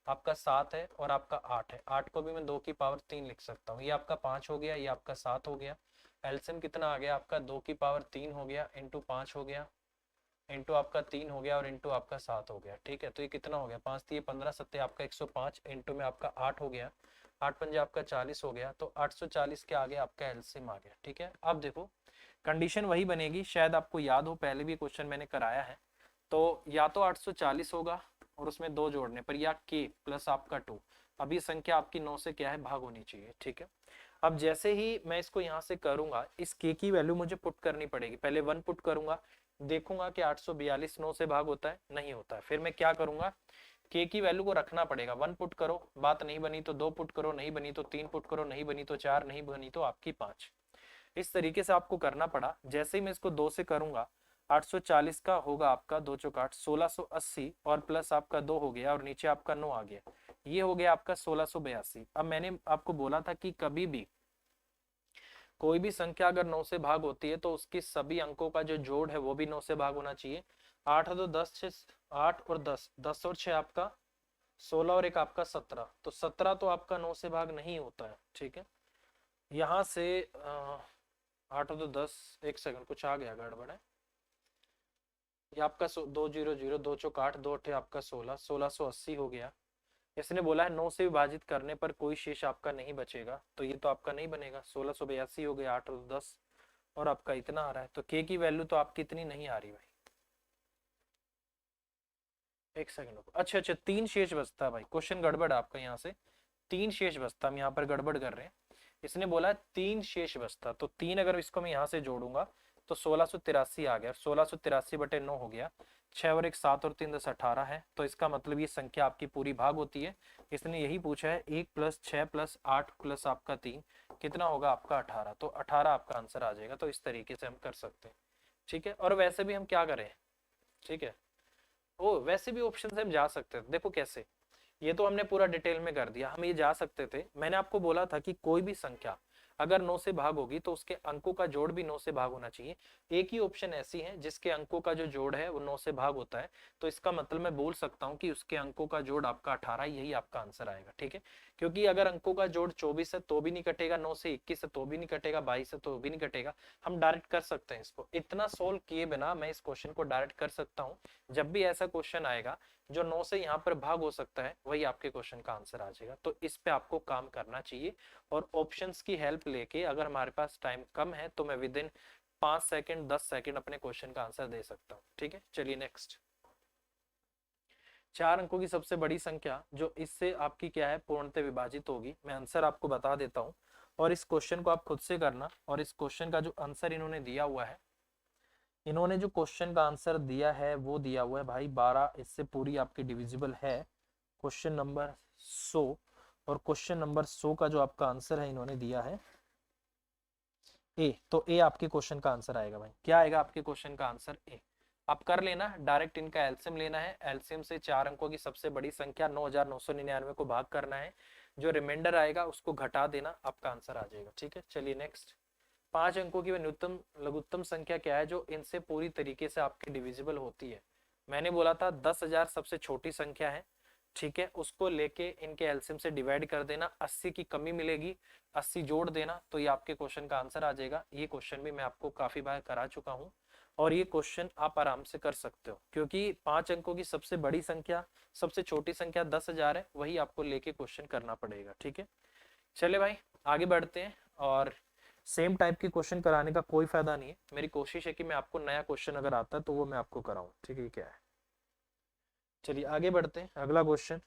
आपका 7 है और आपका 8 है। 8 को भी मैं 2 की पावर 3 लिख सकता हूँ। ये आपका 5 हो गया, ये आपका 7 हो गया। एलसीएम कितना आ गया आपका, 2 की पावर 3 हो गया इंटू 5 हो गया, इंटू आपका 3 हो गया और इंटू आपका 7 हो गया। ठीक है, तो ये कितना हो गया, 5 3 15 7 आपका 105, इंटू में आपका 8 हो गया, 8 पंजे आपका 40 हो गया। तो 840 के आगे आपका एलसीएम आ गया। ठीक है, अब देखो कंडीशन वही बनेगी, शायद आपको याद हो पहले भी क्वेश्चन मैंने कराया है। तो या तो 840 होगा और उसमें 2 जोड़ने पर, या k प्लस आपका 2। अब ये संख्या आपकी 9 से क्या है, भाग होनी चाहिए। ठीक है, अब जैसे ही मैं इसको यहाँ से करूंगा, इस k की वैल्यू मुझे पुट करनी पड़ेगी। पहले 1 पुट करूंगा, देखूंगा कि 842 9 से भाग होता है, नहीं होता है। फिर मैं क्या करूंगा, k की वैल्यू को रखना पड़ेगा। 1 पुट करो, बात नहीं बनी तो 2 पुट करो, नहीं बनी तो 3 पुट करो, नहीं बनी तो 4, नहीं बनी तो आपकी 5। इस तरीके से आपको करना पड़ा। जैसे ही मैं इसको 2 से करूंगा, 840 का होगा आपका 2 चौक 8, 1680 और प्लस आपका 2 हो गया और नीचे आपका 9 आ गया, ये हो गया आपका 1682। अब मैंने आपको बोला था कि कभी भी कोई भी संख्या अगर 9 से भाग होती है तो उसकी सभी अंकों का जो जोड़ है वो भी 9 से भाग होना चाहिए। 8 है तो 10, 6 8 और 10, 10 और 6 आपका 16 और एक आपका 17, तो 17 तो आपका 9 से भाग नहीं होता है। ठीक है, यहाँ से 8 तो 10, एक सेकंड कुछ आ गया गड़बड़ है। ये आपका 200, 2 चौक 8, 2 अठे आपका 16, 1680 हो गया। इसने बोला है 9 से विभाजित करने पर कोई शेष आपका नहीं बचेगा, तो ये तो आपका नहीं बनेगा। 1682 हो गया, 8 और 10 और आपका इतना आ रहा है। तो k की वैल्यू तो आपकी इतनी नहीं आ रही भाई, एक सेकंड। अच्छा अच्छा, 3 शेष बचता है भाई, क्वेश्चन गड़बड़ है आपका। यहाँ से 3 शेष बचता, हम यहाँ पर गड़बड़ कर रहे हैं। इसने बोला है 3 शेष बचता, तो 3 अगर इसको मैं यहाँ से जोड़ूंगा तो 1683 आ गया। 1683 बटे 9 हो गया, 6 और 1 7 और 3 10 18 है। तो इसका मतलब ये संख्या आपकी पूरी भाग होती है। इसने यही पूछा है 1 प्लस 6 प्लस 8 प्लस आपका 3 कितना होगा आपका 18, तो 18 आपका आंसर आ जाएगा। तो इस तरीके से हम कर सकते हैं। ठीक है, और वैसे भी हम क्या करें, ठीक है, ओ वैसे भी ऑप्शन से हम जा सकते थे। देखो कैसे, ये तो हमने पूरा डिटेल में कर दिया। हम ये जा सकते थे, मैंने आपको बोला था कि कोई भी संख्या अगर 9 से भाग होगी तो उसके अंकों का जोड़ भी 9 से भाग होना चाहिए। एक ही ऑप्शन ऐसी है जिसके अंकों का जो जोड़ है वो 9 से भाग होता है, तो इसका मतलब मैं बोल सकता हूँ कि उसके अंकों का जोड़ आपका 18, यही आपका आंसर आएगा। ठीक है, क्योंकि अगर अंकों का जोड़ 24 है तो भी नहीं कटेगा, 9 से 21 है तो भी नहीं कटेगा, 22 है तो भी नहीं कटेगा। हम डायरेक्ट कर सकते हैं इसको, इतना सोल्व किए बिना मैं इस क्वेश्चन को डायरेक्ट कर सकता हूँ। जब भी ऐसा क्वेश्चन आएगा जो 9 से यहाँ पर भाग हो सकता है, वही आपके क्वेश्चन का आंसर आ जाएगा। तो इस पे आपको काम करना चाहिए और ऑप्शंस की हेल्प लेके, अगर हमारे पास टाइम कम है तो मैं विद इन 5 सेकंड 10 सेकंड अपने क्वेश्चन का आंसर दे सकता हूँ। ठीक है, चलिए नेक्स्ट। 4 अंकों की सबसे बड़ी संख्या जो इससे आपकी क्या है, पूर्णतः विभाजित होगी। मैं आंसर आपको बता देता हूँ और इस क्वेश्चन को आप खुद से करना। और इस क्वेश्चन का जो आंसर इन्होंने दिया हुआ है, इन्होंने जो क्वेश्चन का आंसर दिया है वो दिया हुआ है भाई 12, इससे पूरी आपकी डिविजिबल है। क्वेश्चन नंबर 100, और क्वेश्चन नंबर 100 का जो आपका आंसर है इन्होंने दिया है ए, तो ए आपके क्वेश्चन का आंसर आएगा भाई। क्या आएगा आपके क्वेश्चन का आंसर, ए। आप कर लेना, डायरेक्ट इनका एलसीएम लेना है। एलसीएम से 4 अंकों की सबसे बड़ी संख्या 9999 को भाग करना है, जो रिमाइंडर आएगा उसको घटा देना, आपका आंसर आ जाएगा। ठीक है, चलिए नेक्स्ट। 5 अंकों की वह न्यूनतम लघुत्तम संख्या क्या है जो इनसे पूरी तरीके से आपकी डिविजिबल होती है। मैंने बोला था 10,000 सबसे छोटी संख्या है। ठीक है, उसको लेके इनके एलसीएम से डिवाइड कर देना, 80 की कमी मिलेगी, 80 जोड़ देना, तो ये आपके क्वेश्चन का आंसर आ जाएगा। ये क्वेश्चन भी मैं आपको काफी बार करा चुका हूँ। और ये क्वेश्चन आप आराम से कर सकते हो, क्योंकि 5 अंकों की सबसे बड़ी संख्या, सबसे छोटी संख्या 10,000 है, वही आपको लेके क्वेश्चन करना पड़ेगा। ठीक है, चले भाई आगे बढ़ते हैं। और सेम टाइप के क्वेश्चन कराने का कोई फायदा नहीं है, मेरी कोशिश है कि मैं आपको नया क्वेश्चन अगर आता है तो वो मैं आपको कराऊं। ठीक है, क्या है, चलिए आगे बढ़ते हैं। अगला क्वेश्चन,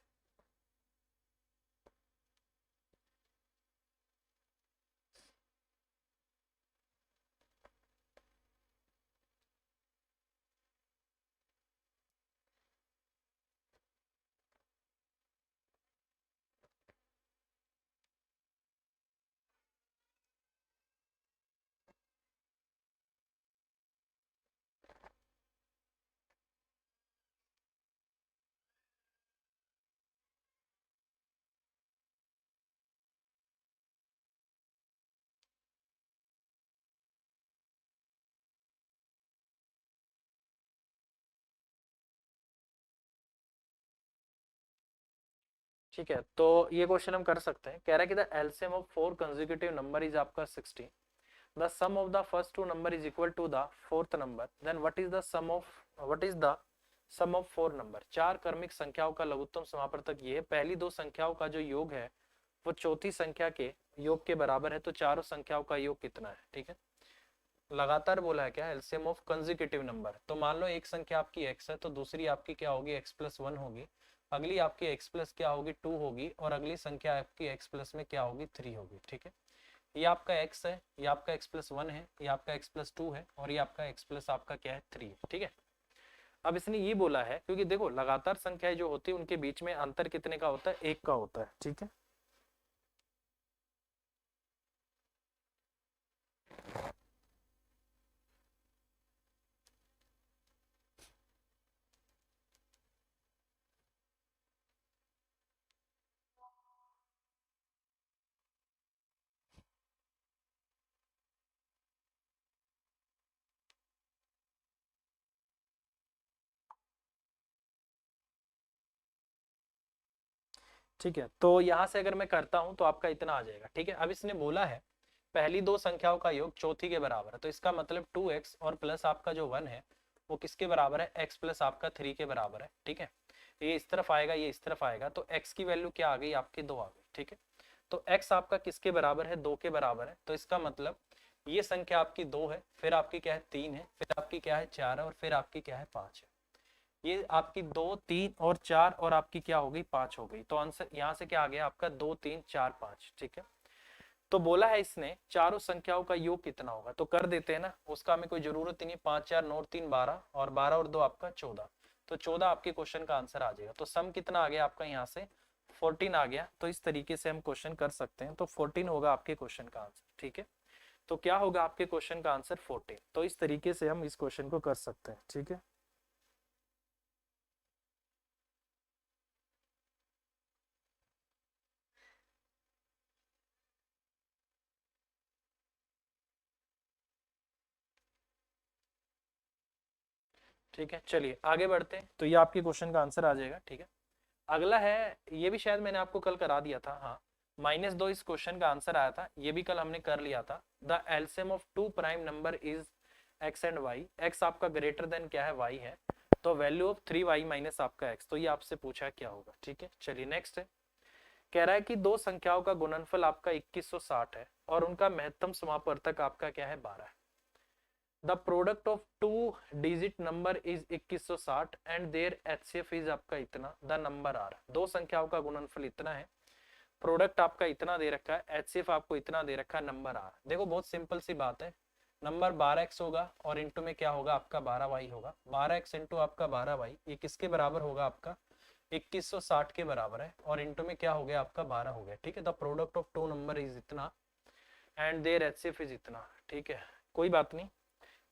ठीक है, तो ये क्वेश्चन हम कर सकते हैं। कह रहा है कि the LCM of 4 consecutive number is आपका 16, the sum of the first 2 number is equal to the fourth number, then what is the sum of 4 number. 4 क्रमिक संख्याओं का लघुत्तम समापवर्तक ये है। पहली 2 संख्याओं का जो योग है वो चौथी संख्या के योग के बराबर है, तो चारों संख्याओं का योग कितना है। ठीक है, लगातार बोला है क्या, एलसीएम ऑफ कंसेक्यूटिव नंबर। तो मान लो एक संख्या आपकी x है, तो दूसरी आपकी क्या होगी, x+1 होगी, अगली आपकी x प्लस क्या होगी 2 होगी, और अगली संख्या आपकी x प्लस में क्या होगी 3 होगी। ठीक है, ये आपका x है, ये आपका x+1 है, ये आपका x+2 है, और ये आपका x प्लस आपका क्या है 3। ठीक है, अब इसने ये बोला है, क्योंकि देखो लगातार संख्याएं जो होती है उनके बीच में अंतर कितने का होता है, 1 का होता है। ठीक है, ठीक है, तो यहां से अगर मैं करता हूं तो आपका इतना आ जाएगा। ठीक है, अब इसने बोला है पहली 2 संख्याओं का योग चौथी के बराबर है, तो इसका मतलब 2x और प्लस आपका जो 1 है वो किसके बराबर है, x प्लस आपका 3 के बराबर है। ठीक है, ये इस तरफ आएगा, ये इस तरफ आएगा, तो x की वैल्यू क्या आ गई आपकी 2 आ गई। ठीक है, तो x आपका किसके बराबर है, 2 के बराबर है, तो इसका मतलब ये संख्या आपकी 2 है, फिर आपकी क्या है 3 है, फिर आपकी क्या है 4 है, और फिर आपकी क्या है 5 है। ये आपकी 2 3 और 4 और आपकी क्या हो गई 5 हो गई। तो आंसर यहाँ से क्या आ गया आपका 2 3 4 5। ठीक है, तो बोला है इसने चारों संख्याओं का योग कितना होगा, तो कर देते हैं ना, उसका हमें कोई जरूरत ही नहीं। 5 4 9 3 12, और 12 और 2 आपका 14, तो 14 आपके क्वेश्चन का आंसर आ जाएगा। तो सम कितना आ गया आपका यहाँ से 14 आ गया। तो इस तरीके से हम क्वेश्चन कर सकते हैं, तो 14 होगा आपके क्वेश्चन का आंसर। ठीक है, तो क्या होगा आपके क्वेश्चन का आंसर 14। तो इस तरीके से हम इस क्वेश्चन को कर सकते हैं। ठीक है, ठीक है, चलिए आगे बढ़ते हैं। तो ये आपके क्वेश्चन का आंसर आ जाएगा। ठीक है, अगला है, ये भी शायद मैंने आपको कल करा दिया था। हाँ, -2 इस क्वेश्चन का आंसर आया था, ये भी कल हमने कर लिया था। The LCM of 2 prime number is x and y। x आपका ग्रेटर देन क्या है y है, तो वैल्यू ऑफ 3y माइनस आपका x, तो ये आपसे पूछा क्या होगा। ठीक है, चलिए नेक्स्ट है। कह रहा है कि 2 संख्याओं का गुणनफल आपका 2160 है और उनका महत्तम समापवर्तक आपका क्या है 12 है। The product of 2 digit number is 2160 and their HCF is आपका इतना, द नंबर आर। 2 संख्याओं का गुणनफल इतना है, प्रोडक्ट आपका इतना दे रखा है, एचसीएफ आपको इतना दे रखा है, नंबर आर। देखो बहुत सिंपल सी बात है, नंबर 12x होगा और इंटू में क्या होगा आपका 12y होगा। 12x इंटू आपका 12y ये किसके बराबर होगा आपका 2160 के बराबर है, और इंटू में क्या हो गया आपका 12 हो गया। ठीक है, the product of 2 number is इतना एंड देयर एचसीएफ इज इतना। ठीक है, कोई बात नहीं,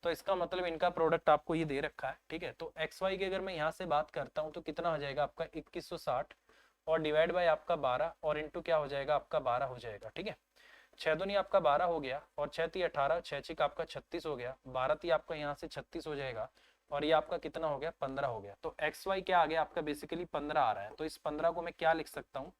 तो इसका मतलब इनका प्रोडक्ट आपको ये दे रखा है। ठीक है, तो एक्स वाई की अगर मैं यहाँ से बात करता हूँ तो कितना हो जाएगा आपका 2160 और डिवाइड बाय आपका 12 और इंटू क्या हो जाएगा आपका 12 हो जाएगा। ठीक है, 6 दूनी आपका 12 हो गया, और 6 ती 18, 6 6 का आपका 36 हो गया, 12 ती आपका यहाँ से 36 हो जाएगा, और ये आपका कितना हो गया 15 हो गया। तो एक्स वाई क्या आ गया आपका बेसिकली 15 आ रहा है। तो इस 15 को मैं क्या लिख सकता हूँ,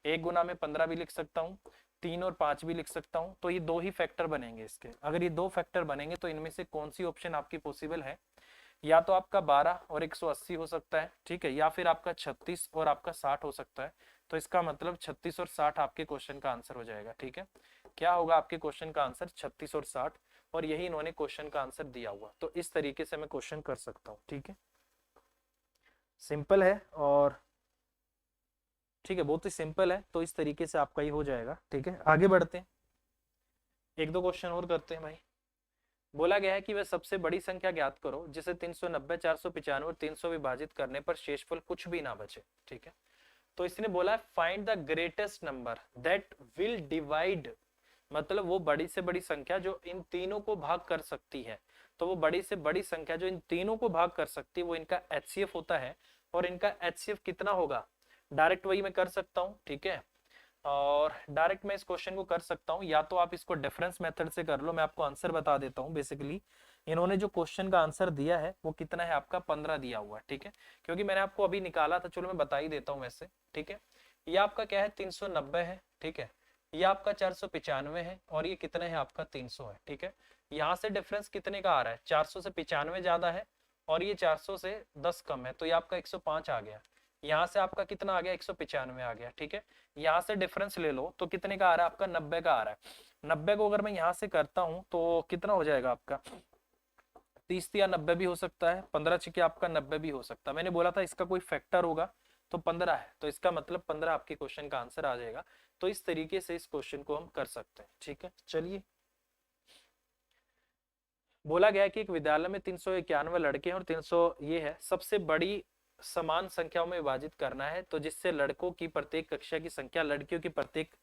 1 गुना में 15 भी लिख सकता हूँ, 3 और 5 भी लिख सकता हूँ। तो ये 2 ही फैक्टर बनेंगे इसके। अगर ये 2 फैक्टर बनेंगे तो इनमें से कौन सी ऑप्शन आपकी पॉसिबल है? या तो आपका 12 और 180 हो सकता है, ठीक है, या फिर आपका 36 और आपका 60 हो सकता है। तो इसका मतलब 36 और 60 आपके क्वेश्चन का आंसर हो जाएगा, ठीक है। क्या होगा आपके क्वेश्चन का आंसर? 36 और 60, और यही इन्होंने क्वेश्चन का आंसर दिया हुआ। तो इस तरीके से मैं क्वेश्चन कर सकता हूँ, ठीक है। सिंपल है और ठीक है, बहुत ही सिंपल है। तो इस तरीके से आपका ही हो जाएगा, ठीक है। आगे बढ़ते हैं, एक दो क्वेश्चन और करते हैं भाई। बोला गया है कि वह सबसे बड़ी संख्या ज्ञात करो जिसे 390, 495 और 300 विभाजित करने पर शेषफल कुछ भी ना बचे, ठीक है। तो इसने बोला find the greatest number that will divide, मतलब वो बड़ी से बड़ी संख्या जो इन तीनों को भाग कर सकती है। तो वो बड़ी से बड़ी संख्या जो इन तीनों को भाग कर सकती है वो इनका एचसीएफ होता है। और इनका एचसीएफ कितना होगा? डायरेक्ट वही मैं कर सकता हूँ, ठीक है। और डायरेक्ट मैं इस क्वेश्चन को कर सकता हूँ, या तो आप इसको डिफरेंस मेथड से कर लो। मैं आपको आंसर बता देता हूँ। बेसिकली इन्होंने जो क्वेश्चन का आंसर दिया है वो कितना है आपका? 15 दिया हुआ है, ठीक है। क्योंकि मैंने आपको अभी निकाला था, चलो मैं बता ही देता हूँ वैसे, ठीक है। ये आपका क्या है? 390 है, ठीक है। ये आपका 495 है, और ये कितना है आपका? 300 है, ठीक है। यहाँ से डिफरेंस कितने का आ रहा है? 400 से 95 ज्यादा है, और ये 400 से 10 कम है, तो ये आपका 105 आ गया। यहाँ से आपका कितना आ गया? 195 आ गया, ठीक है। यहाँ से डिफरेंस ले लो तो कितने का आ रहा है आपका? 90 का आ रहा है। 90 को अगर मैं यहाँ से करता हूँ तो कितना हो जाएगा आपका? 30 या 90 भी हो सकता है, 15 छिके आपका 90 भी हो सकता है। मैंने बोला था इसका कोई फैक्टर होगा, तो 15 है, तो इसका मतलब 15 आपके क्वेश्चन का आंसर आ जाएगा। तो इस तरीके से इस क्वेश्चन को हम कर सकते हैं, ठीक है। चलिए, बोला गया है कि एक विद्यालय में 391 लड़के हैं और 300 ये है, सबसे बड़ी समान संख्याओं में विभाजित करना है, तो जिससे लड़कों की प्रत्येक कक्षा की संख्या लड़कियों की प्रत्येक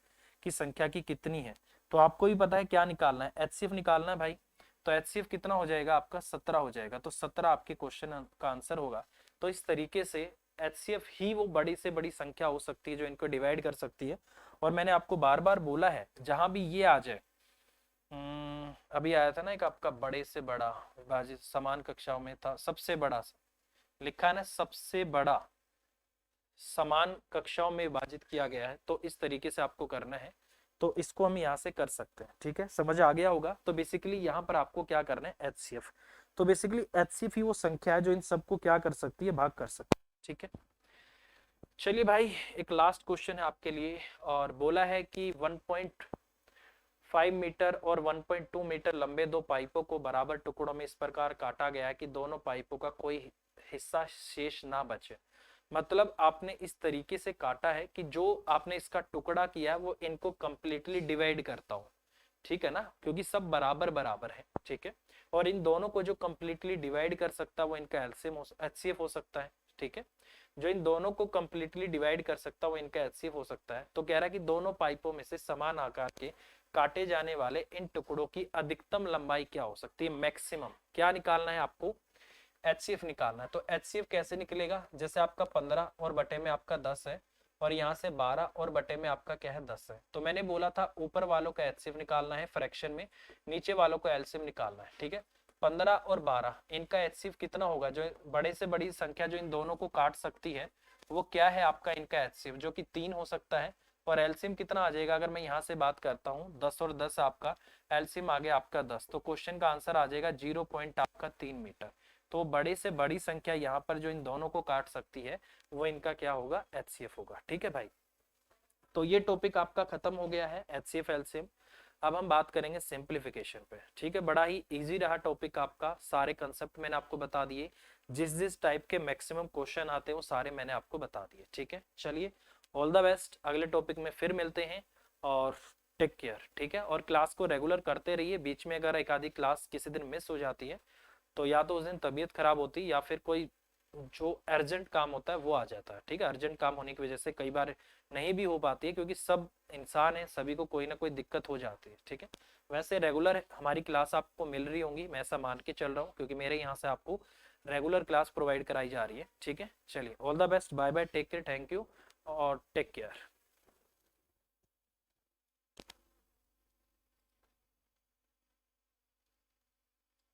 की संख्या की कितनी है। तो आपको भी पता है क्या निकालना है? एचसीएफ निकालना है भाई। तो एचसीएफ कितना हो जाएगा आपका? 17 हो जाएगा। तो 17 आपके क्वेश्चन का आंसर होगा। तो इस तरीके से एचसीएफ ही वो बड़ी से बड़ी संख्या हो सकती है जो इनको डिवाइड कर सकती है। और मैंने आपको बार बार बोला है, जहां भी ये आ जाए, अभी आया था ना एक आपका बड़े से बड़ा विभाजित समान कक्षाओं में था, सबसे बड़ा लिखा है ना, सबसे बड़ा समान कक्षाओं में विभाजित किया गया है। तो इस तरीके से आपको करना है। तो इसको हम यहाँ से कर सकते हैं, ठीक है। समझ आ गया होगा। तो बेसिकली यहाँ पर आपको क्या करना है? एचसीएफ। तो बेसिकली एचसीएफ ही वो संख्या है जो इन सबको क्या कर सकती है? भाग कर सकती है, ठीक है। चलिए भाई, एक लास्ट क्वेश्चन है आपके लिए, और बोला है कि 1.5 मीटर और 1.2 मीटर लंबे दो पाइपों को बराबर टुकड़ों में इस प्रकार काटा गया है कि दोनों पाइपों का कोई हिस्सा शेष ना बचे। मतलब आपने इस तरीके से काटा है कि जो आपने इसका टुकड़ा किया है वो इनको कंप्लीटली डिवाइड करता हो, ठीक है ना, क्योंकि सब बराबर बराबर है, ठीक है। और इन दोनों को जो कंप्लीटली डिवाइड कर सकता है वो इनका एलसीएम एचसीएफ हो सकता है, ठीक है। जो इन दोनों को कंप्लीटली डिवाइड कर सकता है वो इनका एचसीएफ हो सकता है। तो कह रहा है कि दोनों पाइपों में से समान आकार के काटे जाने वाले इन टुकड़ों की अधिकतम लंबाई क्या हो सकती है? मैक्सिमम। क्या निकालना है आपको? एचसीएफ निकालना है। तो एचसीएफ कैसे निकलेगा? जैसे आपका 15 और बटे में आपका 10 है, और यहाँ से 12 और बटे में आपका क्या है? 10 है। तो मैंने बोला था ऊपर वालों का एचसीएफ निकालना है फ्रैक्शन में, नीचे वालों का एलसीएम निकालना है, ठीक है। 15 और 12 इनका एचसीएफ कितना होगा? जो बड़े से बड़ी संख्या जो इन दोनों को काट सकती है वो क्या है आपका? इनका एचसीएफ, जो कि 3 हो सकता है। और एलसीएम कितना आ जाएगा? अगर मैं यहाँ से बात करता हूँ, 10 और 10 आपका एलसीएम आ गया आपका 10। तो क्वेश्चन का आंसर आ जाएगा 0.3 मीटर। तो बड़े से बड़ी संख्या यहाँ पर जो इन दोनों को काट सकती है वो इनका क्या होगा? एचसीएफ होगा, ठीक है भाई। तो ये टॉपिक आपका खत्म हो गया है, एचसीएफ एलसीएम। अब हम बात करेंगे सिंप्लीफिकेशन पे, ठीक है। बड़ा ही इजी रहा टॉपिक आपका, सारे कंसेप्ट मैंने आपको बता दिए, जिस जिस टाइप के मैक्सिमम क्वेश्चन आते हैं वो सारे मैंने आपको बता दिए, ठीक है। चलिए, ऑल द बेस्ट, अगले टॉपिक में फिर मिलते हैं, और टेक केयर, ठीक है। और क्लास को रेगुलर करते रहिए। बीच में अगर एक आधी क्लास किसी दिन मिस हो जाती है तो या तो उस दिन तबीयत खराब होती है या फिर कोई जो अर्जेंट काम होता है वो आ जाता है, ठीक है। अर्जेंट काम होने की वजह से कई बार नहीं भी हो पाती है, क्योंकि सब इंसान है, सभी को कोई ना कोई दिक्कत हो जाती है, ठीक है। वैसे रेगुलर हमारी क्लास आपको मिल रही होंगी, मैं ऐसा मान के चल रहा हूँ, क्योंकि मेरे यहाँ से आपको रेगुलर क्लास प्रोवाइड कराई जा रही है, ठीक है। चलिए, all the best, bye bye, take care, thank you और टेक केयर।